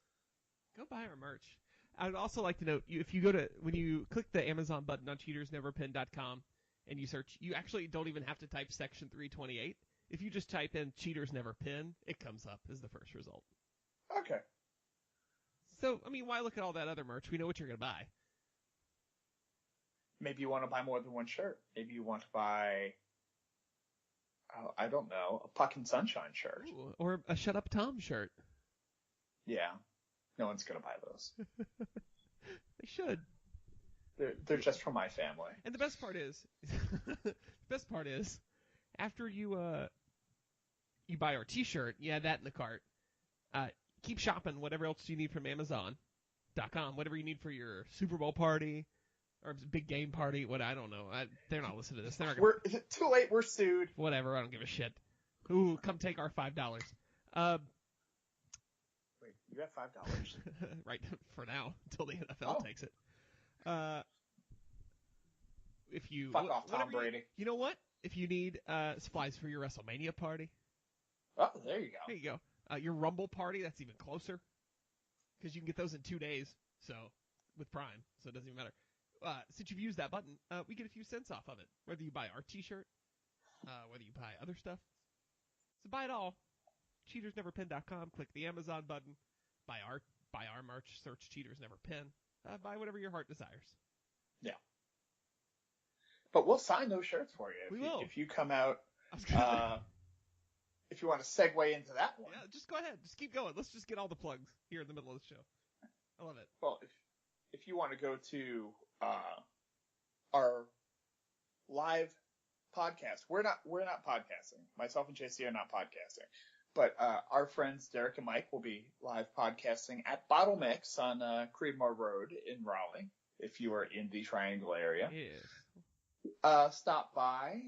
Speaker 2: Go buy our merch. I would also like to note, when you click the Amazon button on cheatersneverpin.com and you search, you actually don't even have to type Section 328. If you just type in Cheaters Never Pin, it comes up as the first result.
Speaker 3: Okay.
Speaker 2: So, I mean, why look at all that other merch? We know what you're going to buy.
Speaker 3: Maybe you want to buy more than one shirt. Maybe you want to buy, I don't know, a Puck and Sunshine shirt.
Speaker 2: Ooh, or a Shut Up Tom shirt.
Speaker 3: Yeah. No one's going to buy those.
Speaker 2: They should.
Speaker 3: They're just for my family.
Speaker 2: And the best part is, after you buy our t-shirt, you add that in the cart. Keep shopping whatever else you need from Amazon.com, whatever you need for your Super Bowl party or big game party. I don't know. They're not listening to this. They're not gonna...
Speaker 3: Is it too late? We're sued.
Speaker 2: Whatever. I don't give a shit. Ooh, come take our $5.
Speaker 3: Wait, you got $5?
Speaker 2: Right, for now, until the NFL takes it. If you
Speaker 3: fuck off, Tom Brady.
Speaker 2: You know what? If you need supplies for your WrestleMania party.
Speaker 3: Oh, there you go.
Speaker 2: There you go. Your Rumble party, that's even closer. Because you can get those in 2 days. So, with Prime. So it doesn't even matter. Since you've used that button, we get a few cents off of it. Whether you buy our t-shirt, whether you buy other stuff. So buy it all. CheatersNeverPin.com. Click the Amazon button. Buy our merch. Search Cheaters Never Pin. Buy whatever your heart desires.
Speaker 3: Yeah. But we'll sign those shirts for you.
Speaker 2: We will.
Speaker 3: If you come out, if you want to segue into that one.
Speaker 2: Yeah, just go ahead. Just keep going. Let's just get all the plugs here in the middle of the show. I love it.
Speaker 3: Well, if you want to go to our live podcast, we're not podcasting. Myself and JC are not podcasting. But our friends Derek and Mike will be live podcasting at Bottle Mix on Creedmoor Road in Raleigh, if you are in the Triangle area.
Speaker 2: Yes.
Speaker 3: Stop by.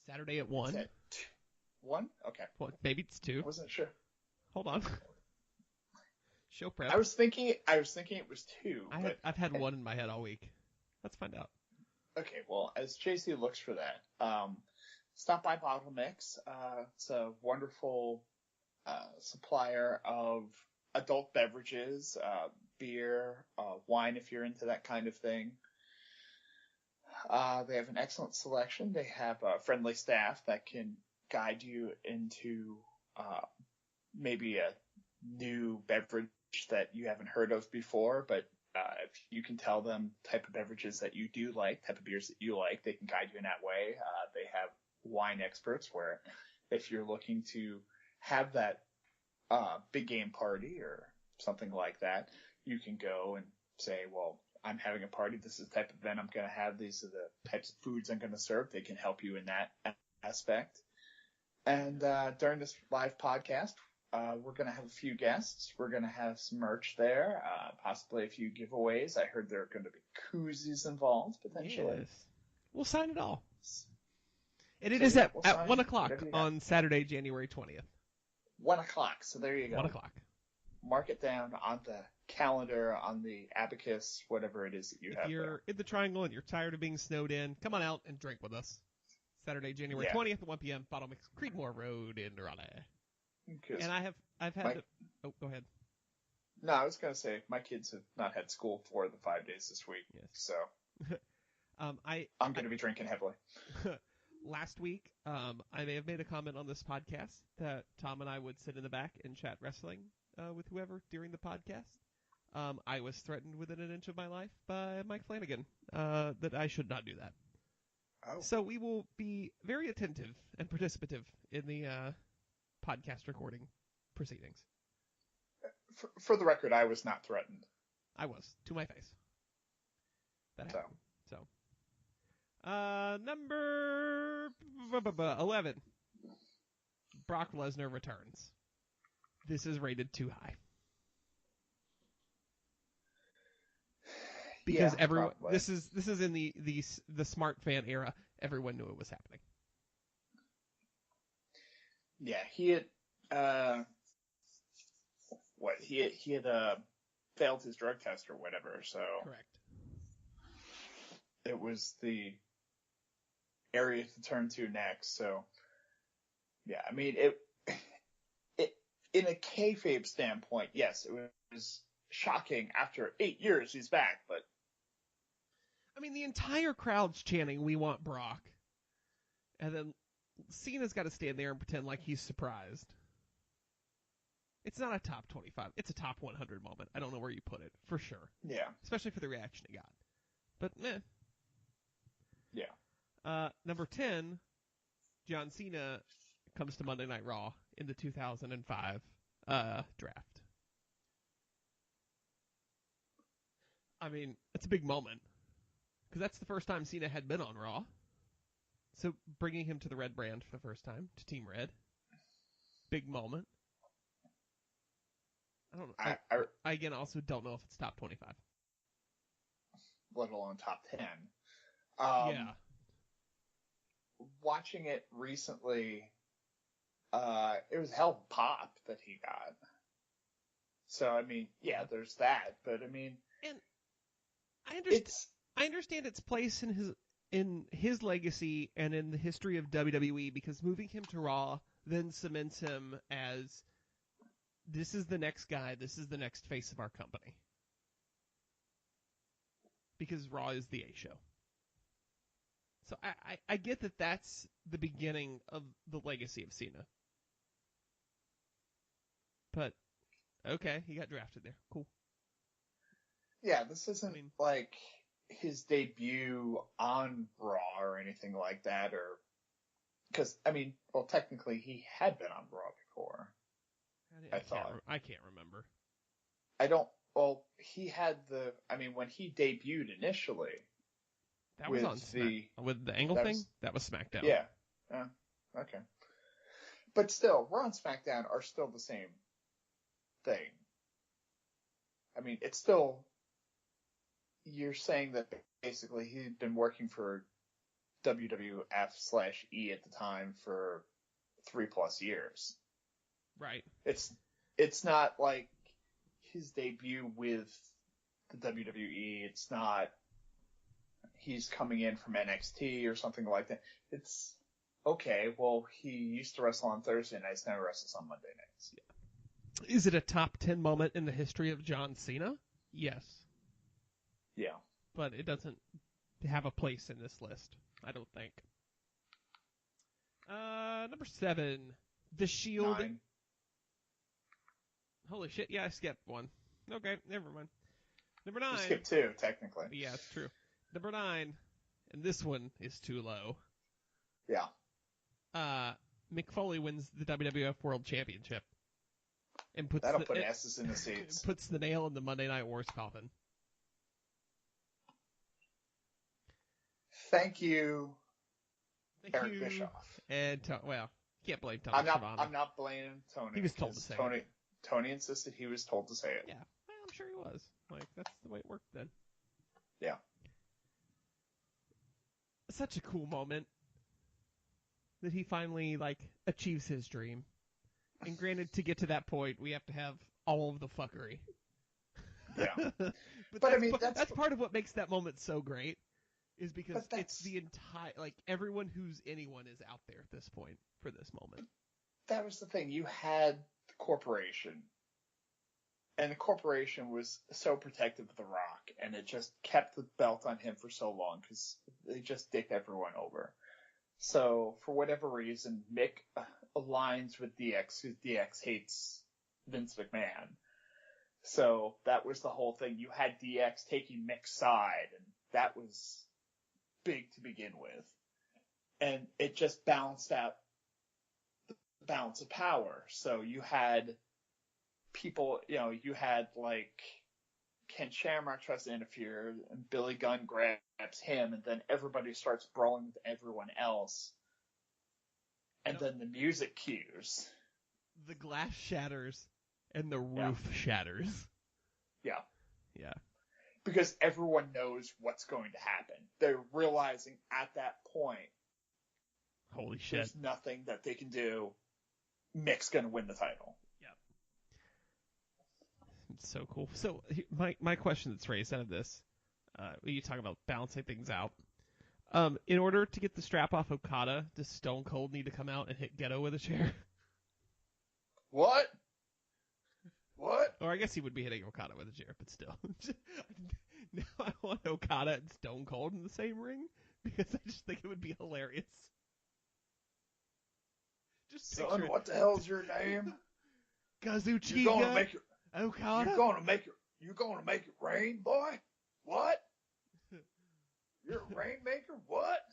Speaker 2: Saturday at 1.
Speaker 3: 1? Okay.
Speaker 2: Well, maybe it's 2.
Speaker 3: I wasn't sure.
Speaker 2: Hold on. Show prep.
Speaker 3: I was thinking it was 2.
Speaker 2: I've had 1 in my head all week. Let's find out.
Speaker 3: Okay, well, as JC looks for that, stop by Bottle Mix. It's a wonderful supplier of adult beverages, beer, wine if you're into that kind of thing. They have an excellent selection. They have a friendly staff that can guide you into maybe a new beverage that you haven't heard of before, but if you can tell them type of beverages that you do like, type of beers that you like, they can guide you in that way. They have wine experts where if you're looking to have that big game party or something like that, you can go and say, well, I'm having a party. This is the type of event I'm going to have. These are the types of foods I'm going to serve. They can help you in that aspect. And during this live podcast, we're going to have a few guests. We're going to have some merch there, possibly a few giveaways. I heard there are going to be koozies involved, potentially.
Speaker 2: Yes. We'll sign it all. And it is at 1 o'clock on Saturday, January 20th.
Speaker 3: 1 o'clock. So there you go.
Speaker 2: 1 o'clock.
Speaker 3: Mark it down on the calendar, on the abacus, whatever it is that you
Speaker 2: If
Speaker 3: have
Speaker 2: you're
Speaker 3: there.
Speaker 2: in the Triangle and you're tired of being snowed in, come on out and drink with us. Saturday, January
Speaker 3: Yeah.
Speaker 2: 20th at 1 p.m. Bottle Mix, Creedmoor Road in Raleigh.
Speaker 3: 'Cause
Speaker 2: And I've had
Speaker 3: my-
Speaker 2: oh, go ahead.
Speaker 3: No, I was going to say, my kids have not had school for the 5 days this week,
Speaker 2: Yes.
Speaker 3: so
Speaker 2: I'm
Speaker 3: going to be drinking heavily.
Speaker 2: Last week, I may have made a comment on this podcast that Tom and I would sit in the back and chat wrestling with whoever during the podcast. I was threatened within an inch of my life by Mike Flanagan that I should not do that.
Speaker 3: Oh.
Speaker 2: So we will be very attentive and participative in the podcast recording proceedings.
Speaker 3: For the record, I was not threatened.
Speaker 2: I was, to my face. That
Speaker 3: So.
Speaker 2: happened. Number 11. Brock Lesnar returns. This is rated too high. Because
Speaker 3: Yeah,
Speaker 2: everyone,
Speaker 3: probably.
Speaker 2: this is in the smart fan era. Everyone knew it was happening.
Speaker 3: Yeah, he had he had failed his drug test or whatever, so
Speaker 2: Correct.
Speaker 3: it was the area to turn to next. So yeah, I mean it in a kayfabe standpoint, yes, it was shocking. After 8 years, he's back, but
Speaker 2: I mean, the entire crowd's chanting, "We want Brock," and then Cena's got to stand there and pretend like he's surprised. It's not a top 25. It's a top 100 moment. I don't know where you put it, for sure.
Speaker 3: yeah,
Speaker 2: Especially for the reaction he got. But, meh.
Speaker 3: yeah.
Speaker 2: Number 10, John Cena comes to Monday Night Raw in the 2005 draft. I mean, it's a big moment. Because that's the first time Cena had been on Raw. So bringing him to the Red brand for the first time, to Team Red. Big moment. I don't know. I again also don't know if it's top 25.
Speaker 3: Let alone top 10.
Speaker 2: Yeah.
Speaker 3: Watching it recently, it was a hell of a pop that he got. So, I mean, yeah, there's that, but I mean,
Speaker 2: And I understand its place in his legacy and in the history of WWE, because moving him to Raw then cements him as, this is the next guy, this is the next face of our company. Because Raw is the A show. So I get that that's the beginning of the legacy of Cena. But, okay, he got drafted there. Cool.
Speaker 3: yeah, this isn't
Speaker 2: I mean-
Speaker 3: like his debut on Raw or anything like that, or because I mean, well, technically he had been on Raw before. I thought.
Speaker 2: I can't remember.
Speaker 3: I don't. Well, he had the. I mean, when he debuted initially,
Speaker 2: That was
Speaker 3: with
Speaker 2: on
Speaker 3: the-
Speaker 2: with the Angle
Speaker 3: that
Speaker 2: thing?
Speaker 3: was-
Speaker 2: That was SmackDown.
Speaker 3: yeah, okay. But still, Raw and SmackDown are still the same thing. I mean, it's still. You're saying that basically he'd been working for WWF/E at the time for 3+ years.
Speaker 2: Right.
Speaker 3: It's not like his debut with the WWE. It's not he's coming in from NXT or something like that. It's okay. Well, he used to wrestle on Thursday nights, now he wrestles on Monday nights.
Speaker 2: Is it a top 10 moment in the history of John Cena? Yes.
Speaker 3: Yeah.
Speaker 2: But it doesn't have a place in this list, I don't think. Number 7, The Shield.
Speaker 3: 9.
Speaker 2: Holy shit, yeah, I skipped one. Okay, never mind. Number 9.
Speaker 3: You skipped 2, technically.
Speaker 2: Yeah, it's true. Number 9, and this one is too low.
Speaker 3: Yeah.
Speaker 2: Mick Foley wins the WWF World Championship. And puts
Speaker 3: That'll put asses in the seats.
Speaker 2: puts the nail in the Monday Night Wars coffin.
Speaker 3: Thank you,
Speaker 2: Thank
Speaker 3: Eric
Speaker 2: you.
Speaker 3: Bischoff.
Speaker 2: And, well, can't blame Tony
Speaker 3: I'm
Speaker 2: Schiavone.
Speaker 3: not blaming Tony.
Speaker 2: He was told to
Speaker 3: 'cause
Speaker 2: say
Speaker 3: Tony insisted he was told to say it.
Speaker 2: Yeah, well, I'm sure he was. Like, that's the way it worked then.
Speaker 3: Yeah.
Speaker 2: Such a cool moment that he finally, like, achieves his dream. And granted, to get to that point, we have to have all of the fuckery.
Speaker 3: Yeah.
Speaker 2: but
Speaker 3: But,
Speaker 2: that's,
Speaker 3: I mean,
Speaker 2: that's part of what makes that moment so great, is because
Speaker 3: But that's-
Speaker 2: it's the entire, like, everyone who's anyone is out there at this point for this moment.
Speaker 3: That was the thing. You had the corporation, and the corporation was so protective of The Rock, and it just kept the belt on him for so long because they just dicked everyone over. So, for whatever reason, Mick aligns with DX because DX hates Vince McMahon. So, that was the whole thing. You had DX taking Mick's side, and that was big to begin with. And it just balanced out the balance of power. So, you had people, you had like Ken Shamrock tries to interfere, and Billy Gunn grabs him, and then everybody starts brawling with everyone else. And then the music cues.
Speaker 2: The glass shatters and the roof shatters.
Speaker 3: Yeah.
Speaker 2: Yeah.
Speaker 3: Because everyone knows what's going to happen. They're realizing at that point,
Speaker 2: Holy shit.
Speaker 3: there's nothing that they can do. Mick's going to win the title.
Speaker 2: It's so cool. So my question that's raised out of this, you talk about balancing things out. In order to get the strap off Okada, does Stone Cold need to come out and hit Geto with a chair?
Speaker 3: What? What?
Speaker 2: Or I guess he would be hitting Okada with a chair, but still. Now I want Okada and Stone Cold in the same ring because I just think it would be hilarious. Just
Speaker 3: Son,
Speaker 2: picture
Speaker 3: what the hell's your name?
Speaker 2: Kazuchika
Speaker 3: You're gonna make it.
Speaker 2: Okada.
Speaker 3: You're gonna make it rain, boy. What? You're a rainmaker? What?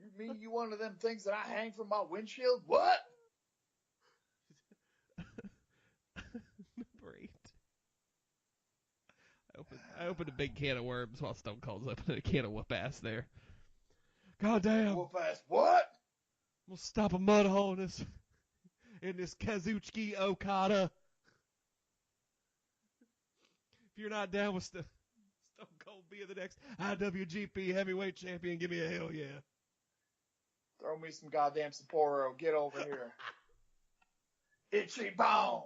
Speaker 3: You mean you one of them things that I hang from my windshield? What?
Speaker 2: Number 8. I opened a big can of worms while Stone Cold's opening a can of whoop ass there. God damn.
Speaker 3: Whoop ass. What?
Speaker 2: We'll stop a mud hole in this Kazuchika Okada. If you're not down with Stone Cold being the next IWGP Heavyweight Champion, give me a hell yeah.
Speaker 3: Throw me some goddamn Sapporo. Get over here. Itchy bone.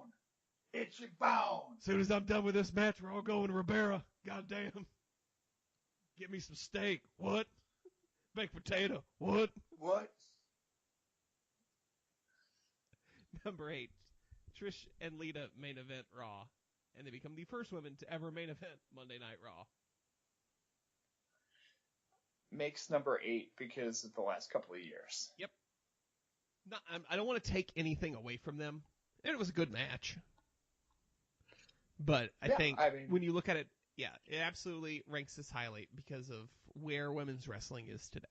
Speaker 3: Itchy bone.
Speaker 2: As soon as I'm done with this match, we're all going to Ribera. God damn. Get me some steak. What? Baked potato. What?
Speaker 3: What?
Speaker 2: Number 8. Trish and Lita main event Raw. And they become the first women to ever main event Monday Night Raw.
Speaker 3: Makes number 8 because of the last couple of years.
Speaker 2: Yep. No, I don't want to take anything away from them. It was a good match. But I think when you look at it, yeah, it absolutely ranks as highlight because of where women's wrestling is today.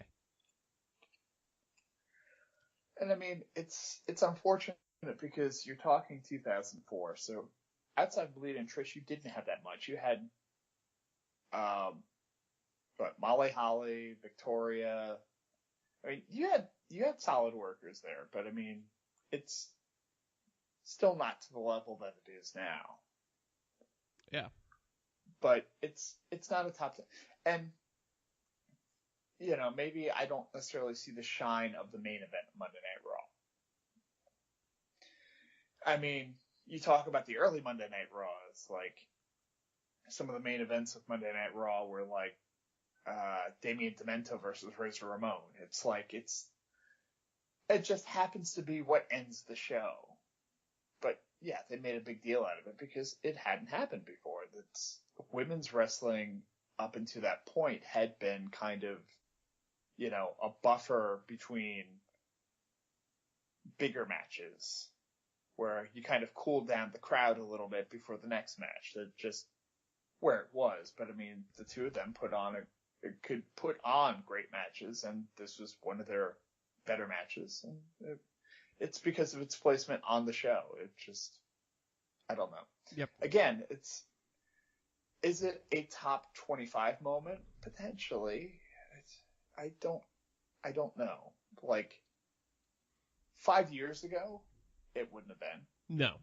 Speaker 3: And I mean, it's unfortunate because you're talking 2004. So outside of Lita and Trish, you didn't have that much. You had, Molly Holly, Victoria. I mean, you had solid workers there, but I mean, it's still not to the level that it is now.
Speaker 2: Yeah.
Speaker 3: But it's not a top 10. And, maybe I don't necessarily see the shine of the main event Monday Night Raw. I mean, you talk about the early Monday Night Raws, like some of the main events of Monday Night Raw were like Damien Demento versus Razor Ramon. It's like it just happens to be what ends the show. But yeah, they made a big deal out of it because it hadn't happened before. That's women's wrestling up until that point had been kind of, a buffer between bigger matches where you kind of cooled down the crowd a little bit before the next match. That's just where it was. But I mean, the two of them could put on great matches, and this was one of their better matches. And it's because of its placement on the show. It just, I don't know.
Speaker 2: Yep.
Speaker 3: Again, is it a top 25 moment? Potentially. I don't know. Like 5 years ago, it wouldn't have been.
Speaker 2: No,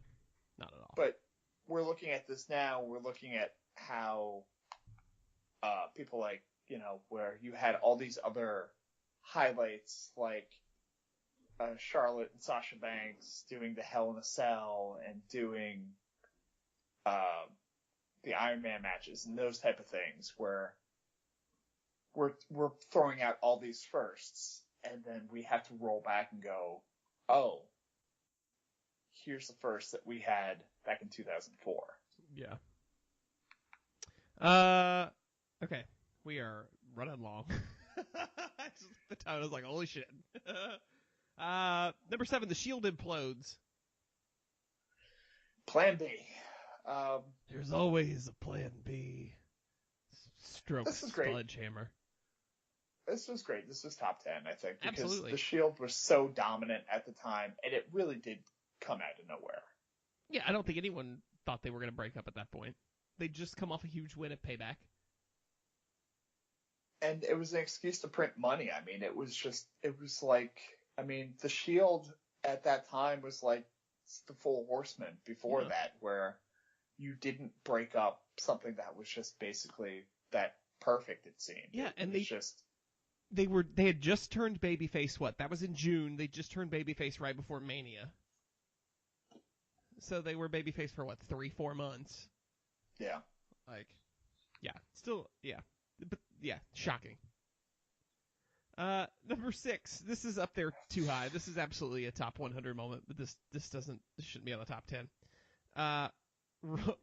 Speaker 2: not at all.
Speaker 3: But we're looking at this now. We're looking at how people like, where you had all these other highlights like Charlotte and Sasha Banks doing the Hell in a Cell and doing the Iron Man matches and those type of things where we're throwing out all these firsts, and then we have to roll back and go, oh, here's the first that we had back in 2004.
Speaker 2: Yeah. Okay. We are running long. The time was like, holy shit. Number 7, the Shield implodes.
Speaker 3: Plan B.
Speaker 2: There's always a plan B. Strokes
Speaker 3: This is great.
Speaker 2: Sledgehammer.
Speaker 3: This was great. This was top 10, I think, because
Speaker 2: Absolutely.
Speaker 3: the Shield was so dominant at the time, and it really did come out of nowhere.
Speaker 2: Yeah, I don't think anyone thought they were going to break up at that point. They'd just come off a huge win at Payback.
Speaker 3: And it was an excuse to print money. I mean, it was like, the Shield at that time was like the Four Horsemen before that, where you didn't break up something that was just basically that perfect, it seemed.
Speaker 2: Yeah, and
Speaker 3: they
Speaker 2: had just turned babyface. What? That was in June. They just turned babyface right before Mania. So they were babyface for what, 3-4 months?
Speaker 3: Yeah.
Speaker 2: But shocking. Number 6. This is up there too high. This is absolutely a top 100 moment, but this shouldn't be on the top 10.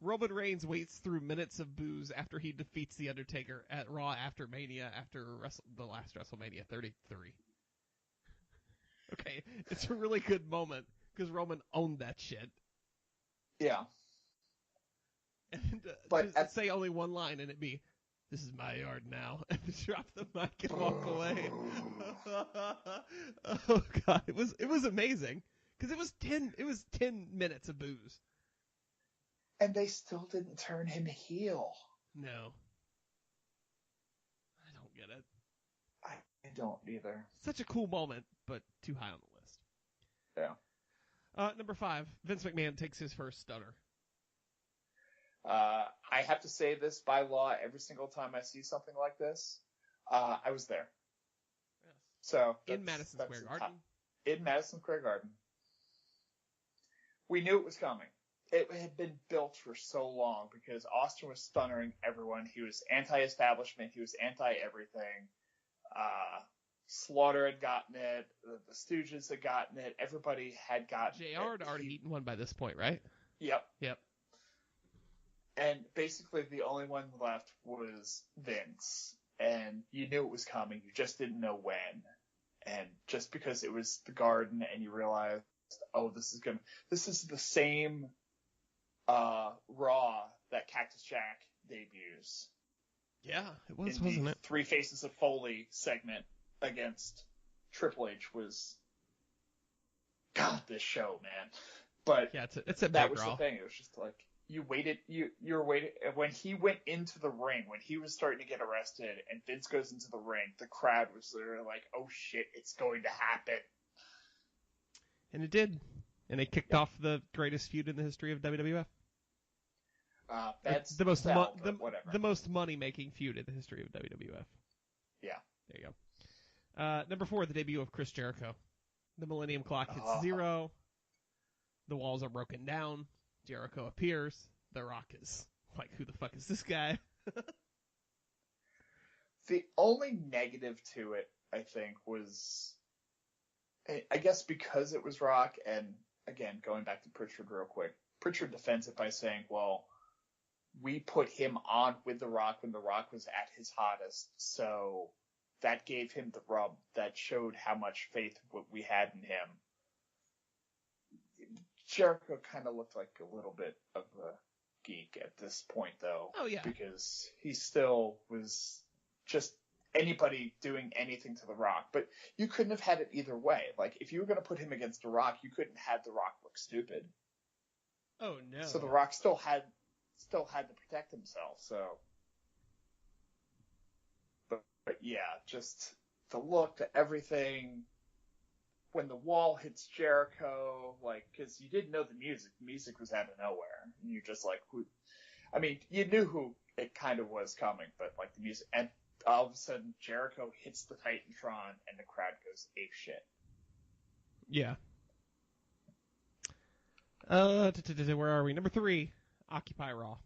Speaker 2: Roman Reigns waits through minutes of boos after he defeats The Undertaker at Raw after Mania, after the last WrestleMania 33. Okay, it's a really good moment because Roman owned that shit.
Speaker 3: Yeah.
Speaker 2: And just say only one line and it'd be, "This is my yard now," and drop the mic and walk away. Oh god, it was amazing because it was 10 minutes of booze.
Speaker 3: And they still didn't turn him heel.
Speaker 2: No. I don't get it.
Speaker 3: I don't either.
Speaker 2: Such a cool moment, but too high on the list.
Speaker 3: Yeah.
Speaker 2: Number 5, Vince McMahon takes his first stunner.
Speaker 3: I have to say this by law every single time I see something like this. I was there.
Speaker 2: Yes.
Speaker 3: So
Speaker 2: in Madison Square Garden.
Speaker 3: In Madison Square Garden. We knew it was coming. It had been built for so long because Austin was stunnering everyone. He was anti-establishment. He was anti-everything. Slaughter had gotten it. The Stooges had gotten it. Everybody had gotten it.
Speaker 2: JR had already eaten one by this point, right?
Speaker 3: Yep.
Speaker 2: And
Speaker 3: And basically the only one left was Vince. And you knew it was coming. You just didn't know when. And just because it was the Garden and you realized, oh, this is the same Raw that Cactus Jack debuts.
Speaker 2: yeah, it was,
Speaker 3: in
Speaker 2: wasn't
Speaker 3: the
Speaker 2: it?
Speaker 3: Three Faces of Foley segment against Triple H was, God, this show, man. But
Speaker 2: Yeah, it's a
Speaker 3: that
Speaker 2: big
Speaker 3: was
Speaker 2: Raw.
Speaker 3: the thing. It was just like, you were waiting. When he went into the ring, when he was starting to get arrested and Vince goes into the ring, the crowd was literally like, oh shit, it's going to happen.
Speaker 2: And it did. And it kicked off the greatest feud in the history of WWF.
Speaker 3: That's
Speaker 2: the most
Speaker 3: whatever.
Speaker 2: the most money-making feud in the history of WWF.
Speaker 3: Yeah.
Speaker 2: There you go. Number 4, the debut of Chris Jericho. The Millennium Clock hits 0. The walls are broken down. Jericho appears. The Rock is like, who the fuck is this guy?
Speaker 3: The only negative to it, I think, was, I guess because it was Rock, and again, going back to Pritchard real quick, Pritchard defends it by saying, well, we put him on with The Rock when The Rock was at his hottest, so that gave him the rub that showed how much faith we had in him. Jericho kind of looked like a little bit of a geek at this point, though.
Speaker 2: Oh, yeah.
Speaker 3: Because he still was just anybody doing anything to The Rock. But you couldn't have had it either way. Like, if you were going to put him against The Rock, you couldn't have The Rock look stupid.
Speaker 2: Oh, no.
Speaker 3: So The Rock still had to protect himself, so. But yeah, just the look, the everything. When the wall hits Jericho, like, because you didn't know the music was out of nowhere. And you're just like, who? I mean, you knew who it kind of was coming, but like the music, and all of a sudden Jericho hits the Titantron and the crowd goes ape shit.
Speaker 2: Yeah. Where are we? Number 3. Occupy Raw.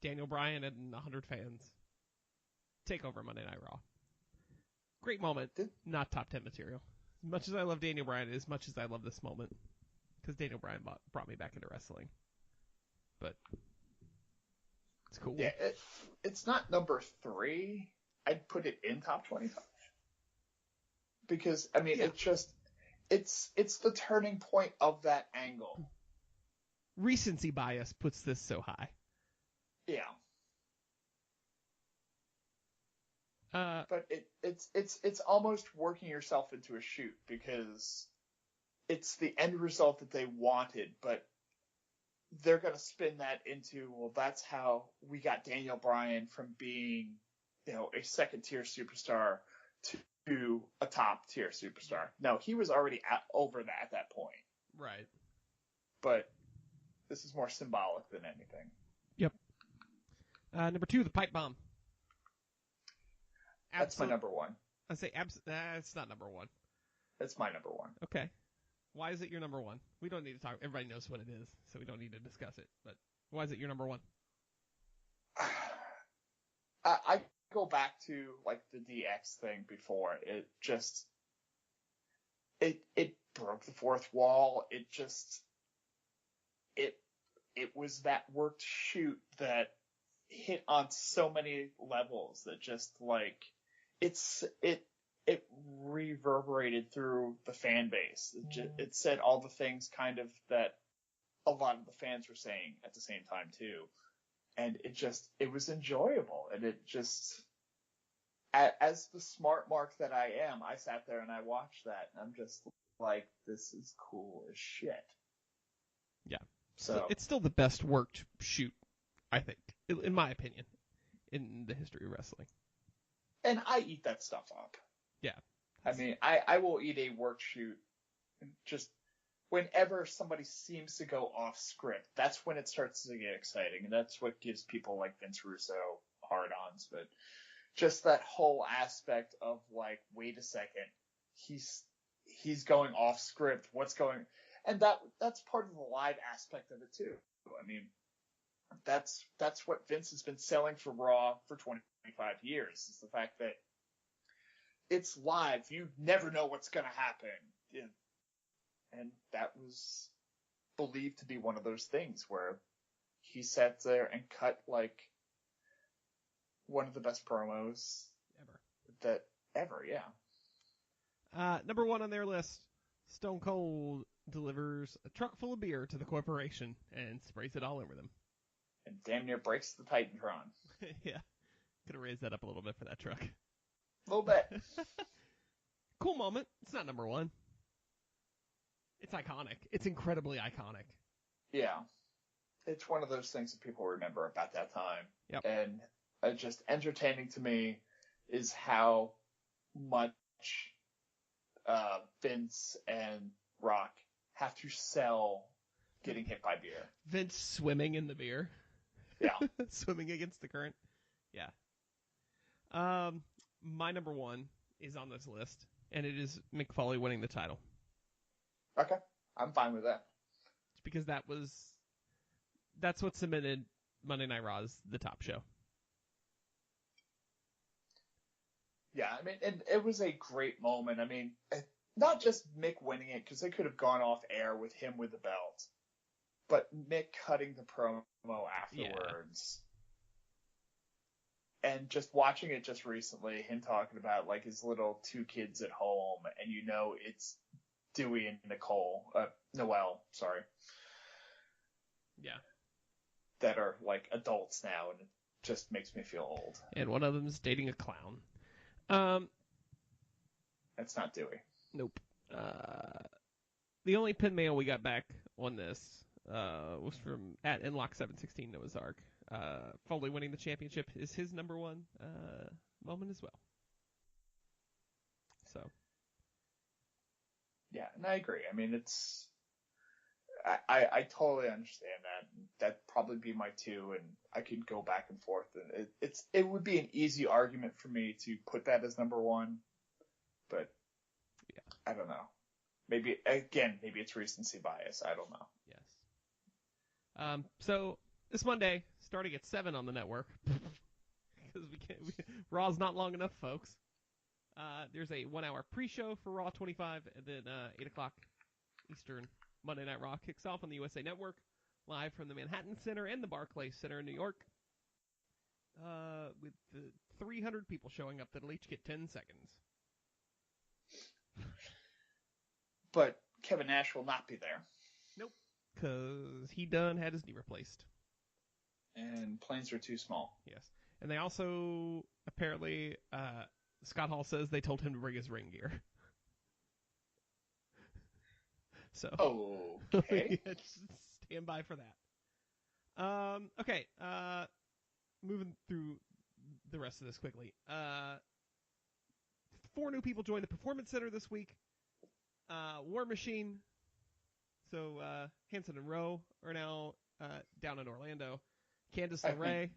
Speaker 2: Daniel Bryan and 100 fans take over Monday Night Raw. Great moment, not top 10 material. As much as I love Daniel Bryan, as much as I love this moment, because Daniel Bryan brought me back into wrestling. But it's cool.
Speaker 3: Yeah, it's not number 3. I'd put it in top 25. Because, I mean, it's the turning point of that angle.
Speaker 2: Recency bias puts this so high.
Speaker 3: Yeah. But it's almost working yourself into a shoot because it's the end result that they wanted, but they're going to spin that into, well, that's how we got Daniel Bryan from being, a second-tier superstar to a top-tier superstar. No, he was already over that at that point.
Speaker 2: Right.
Speaker 3: But this is more symbolic than anything.
Speaker 2: Yep. Number 2, the pipe bomb.
Speaker 3: That's my number 1.
Speaker 2: I say it's not number 1.
Speaker 3: It's my number 1.
Speaker 2: Okay. Why is it your number 1? We don't need to talk. Everybody knows what it is, so we don't need to discuss it. But why is it your number 1?
Speaker 3: I go back to like the DX thing before. It just it broke the fourth wall. It was that worked shoot that hit on so many levels that just like it reverberated through the fan base. It said all the things kind of that a lot of the fans were saying at the same time too. And it was enjoyable. And it just, as the smart mark that I am, I sat there and I watched that and I'm just like, this is cool as shit.
Speaker 2: Yeah.
Speaker 3: So
Speaker 2: it's still the best worked shoot, I think, in my opinion, in the history of wrestling.
Speaker 3: And I eat that stuff up.
Speaker 2: Yeah.
Speaker 3: I mean, I will eat a work shoot just whenever somebody seems to go off script. That's when it starts to get exciting. And that's what gives people like Vince Russo hard-ons. But just that whole aspect of like, wait a second, he's going off script. What's going... And that's part of the live aspect of it too. I mean, that's what Vince has been selling for Raw for 25 years, is the fact that it's live. You never know what's going to happen. And that was believed to be one of those things where he sat there and cut like one of the best promos ever, yeah.
Speaker 2: Number 1 on their list, Stone Cold delivers a truck full of beer to the corporation and sprays it all over them.
Speaker 3: And damn near breaks the Titantron.
Speaker 2: Yeah. Could have raised that up a little bit for that truck.
Speaker 3: A little bit.
Speaker 2: Cool moment. It's not number 1. It's iconic. It's incredibly iconic.
Speaker 3: Yeah. It's one of those things that people remember about that time.
Speaker 2: Yep.
Speaker 3: And just entertaining to me is how much Vince and Rock have to sell getting hit by beer.
Speaker 2: Vince swimming in the beer.
Speaker 3: Yeah.
Speaker 2: Swimming against the current. Yeah. My number 1 is on this list, and it is Mick Foley winning the title.
Speaker 3: Okay. I'm fine with that.
Speaker 2: It's because that's what cemented Monday Night Raw as the top show.
Speaker 3: Yeah, I mean, and it was a great moment. I mean, not just Mick winning it, because they could have gone off air with him with the belt, but Mick cutting the promo afterwards. Yeah. And just watching it just recently, him talking about like his little 2 kids at home, and it's Dewey and Noelle, sorry.
Speaker 2: Yeah.
Speaker 3: That are like adults now, and it just makes me feel old.
Speaker 2: And one of them is dating a clown.
Speaker 3: That's not Dewey.
Speaker 2: Nope. The only pin mail we got back on this was from at Nlock716 Noah's Ark. Foley winning the championship is his number 1 moment as well. So.
Speaker 3: Yeah, and I agree. I mean, I totally understand that. That'd probably be my 2, and I could go back and forth. And it would be an easy argument for me to put that as number 1, but yeah, I don't know. Maybe it's recency bias. I don't know.
Speaker 2: So this Monday, starting at 7 on the network, because Raw's not long enough, folks. There's a 1-hour pre-show for Raw 25, and then 8 o'clock Eastern Monday Night Raw kicks off on the USA Network, live from the Manhattan Center and the Barclays Center in New York, with the 300 people showing up that'll each get 10 seconds.
Speaker 3: But Kevin Nash will not be there.
Speaker 2: Nope, because he done had his knee replaced.
Speaker 3: And planes are too small.
Speaker 2: Yes. And they also, apparently, Scott Hall says they told him to bring his ring gear. So.
Speaker 3: Okay.
Speaker 2: Yeah, just stand by for that. Okay. Moving through the rest of this quickly. 4 new people joined the Performance Center this week. War Machine. So Hanson and Rowe are now down in Orlando. Candice LeRae,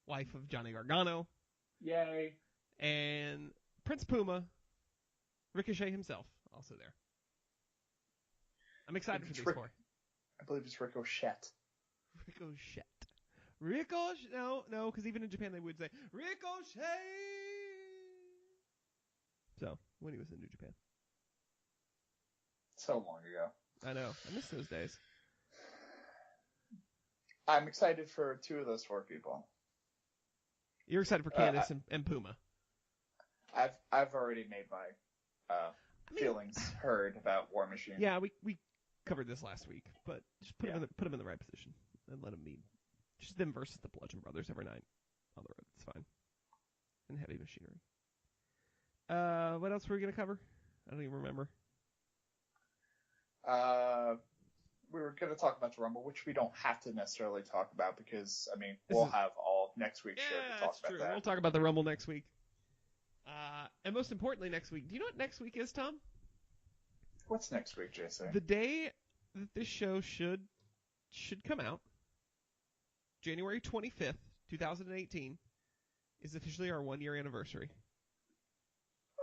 Speaker 2: wife of Johnny Gargano.
Speaker 3: Yay.
Speaker 2: And Prince Puma, Ricochet himself, also there. I'm excited for these 4.
Speaker 3: I believe it's Ricochet.
Speaker 2: Ricochet. No, because even in Japan they would say Ricochet. So, when he was in New Japan.
Speaker 3: So long ago.
Speaker 2: I know. I miss those days.
Speaker 3: I'm excited for 2 of those 4 people.
Speaker 2: You're excited for Candice and Puma.
Speaker 3: I've already made my feelings heard about War Machine.
Speaker 2: Yeah, we covered this last week, but just put them in the right position and let them meet. Just them versus the Bludgeon Brothers every night on the road. It's fine. And Heavy Machinery. What else were we gonna cover? I don't even remember.
Speaker 3: We were going to talk about the Rumble, which we don't have to necessarily talk about because, I mean, we'll have all next week's show to talk about that.
Speaker 2: We'll talk about the Rumble next week. And most importantly next week. Do you know what next week is, Tom?
Speaker 3: What's next week, JC?
Speaker 2: The day that this show should come out, January 25th, 2018, is officially our 1-year anniversary.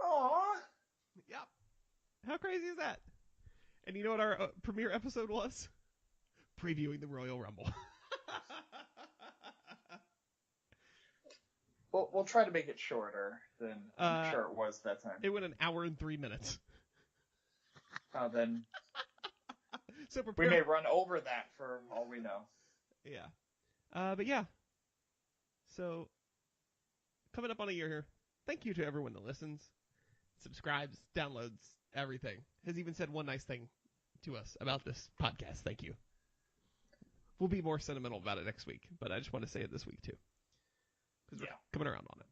Speaker 3: Aww.
Speaker 2: Yep. How crazy is that? And you know what our premiere episode was? Previewing the Royal Rumble.
Speaker 3: We'll try to make it shorter than I'm sure it was that time.
Speaker 2: It went 1 hour and 3 minutes.
Speaker 3: Then
Speaker 2: so prepare.
Speaker 3: We may run over that for all we know.
Speaker 2: Yeah. But yeah. So, coming up on a year here. Thank you to everyone that listens, subscribes, downloads, everything. Has even said one nice thing to us about this podcast. Thank you. We'll be more sentimental about it next week, but I just want to say it this week too. Because we're coming around on it.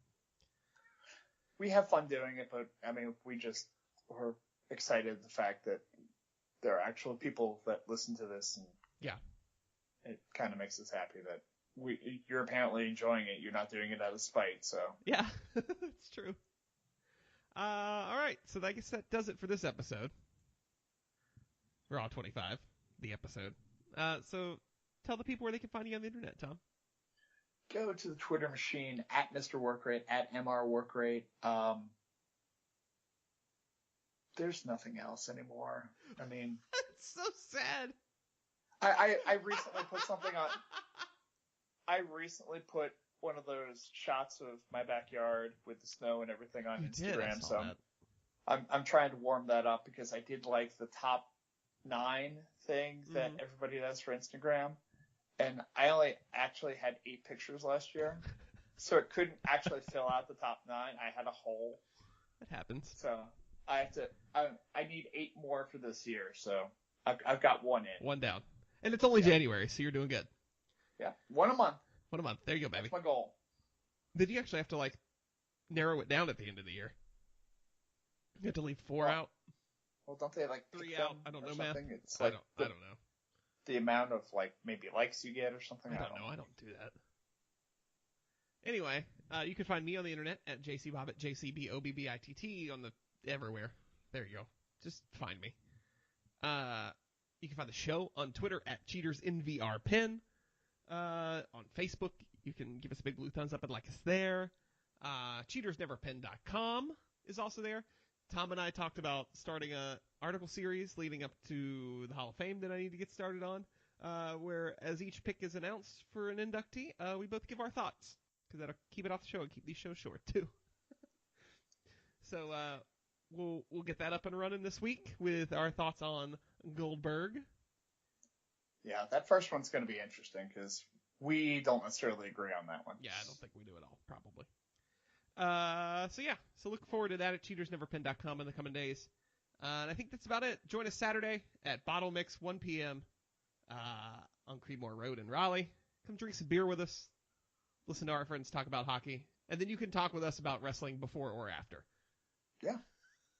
Speaker 3: We have fun doing it, but I mean, we're excited at the fact that there are actual people that listen to this, and it kind of makes us happy that you're apparently enjoying it. You're not doing it out of spite, so.
Speaker 2: Yeah, it's true. All right, so I guess that does it for this episode. Raw 25, the episode. So tell the people where they can find you on the internet, Tom.
Speaker 3: Go to the Twitter machine at Mr. Workrate, at MR Workrate. There's nothing else anymore. I mean,
Speaker 2: it's so sad.
Speaker 3: I recently put something on. I recently put one of those shots of my backyard with the snow and everything on Instagram. So I'm trying to warm that up because I did like the top 9 thing that everybody does for Instagram. And I only actually had 8 pictures last year. So it couldn't actually fill out the top 9. I had a hole.
Speaker 2: That happens.
Speaker 3: So I need 8 more for this year. So I've got 1 in.
Speaker 2: 1 down. And it's only January, so you're doing good.
Speaker 3: Yeah. 1 a month.
Speaker 2: 1 a month. There you go, baby.
Speaker 3: That's my goal.
Speaker 2: Did you actually have to, narrow it down at the end of the year? You have to leave 4 out?
Speaker 3: Well, don't they,
Speaker 2: 3 out? I don't know, math.
Speaker 3: It's
Speaker 2: I don't know.
Speaker 3: The amount of, maybe likes you get or something?
Speaker 2: I don't know. I don't do that. Anyway, you can find me on the internet at JCBobbitt, JCBOBBITT on the everywhere. There you go. Just find me. You can find the show on Twitter at CheatersInVRPin. On Facebook, you can give us a big blue thumbs up and like us there. CheatersNeverPin.com is also there. Tom and I talked about starting a article series leading up to the Hall of Fame that I need to get started on. where as each pick is announced for an inductee, we both give our thoughts, because that'll keep it off the show and keep these shows short too. So we'll get that up and running this week with our thoughts on Goldberg.
Speaker 3: Yeah, that first one's going to be interesting because we don't necessarily agree on that one.
Speaker 2: Yeah, I don't think we do at all, probably. So look forward to that at cheatersneverpin.com in the coming days. And I think that's about it. Join us Saturday at Bottle Mix, 1 p.m. On Creedmoor Road in Raleigh. Come drink some beer with us. Listen to our friends talk about hockey. And then you can talk with us about wrestling before or after.
Speaker 3: Yeah.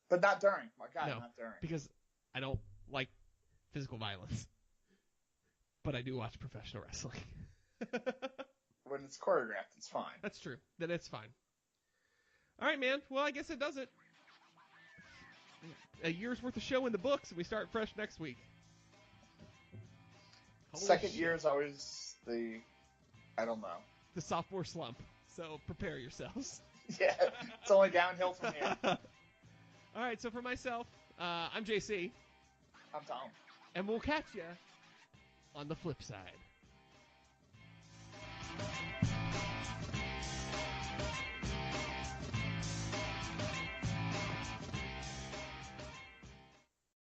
Speaker 3: But not during. My God,
Speaker 2: No,
Speaker 3: not during.
Speaker 2: Because I don't like physical violence. But I do watch professional wrestling.
Speaker 3: When it's choreographed, it's fine.
Speaker 2: That's true. Then it's fine. All right, man. Well, I guess it does it. A year's worth of show in the books, and we start fresh next week. Holy
Speaker 3: Second
Speaker 2: shit.
Speaker 3: year is always I don't know.
Speaker 2: The sophomore slump. So prepare yourselves.
Speaker 3: Yeah, it's only downhill from here.
Speaker 2: All right, so for myself, I'm JC,
Speaker 3: I'm Tom.
Speaker 2: and we'll catch you on the flip side.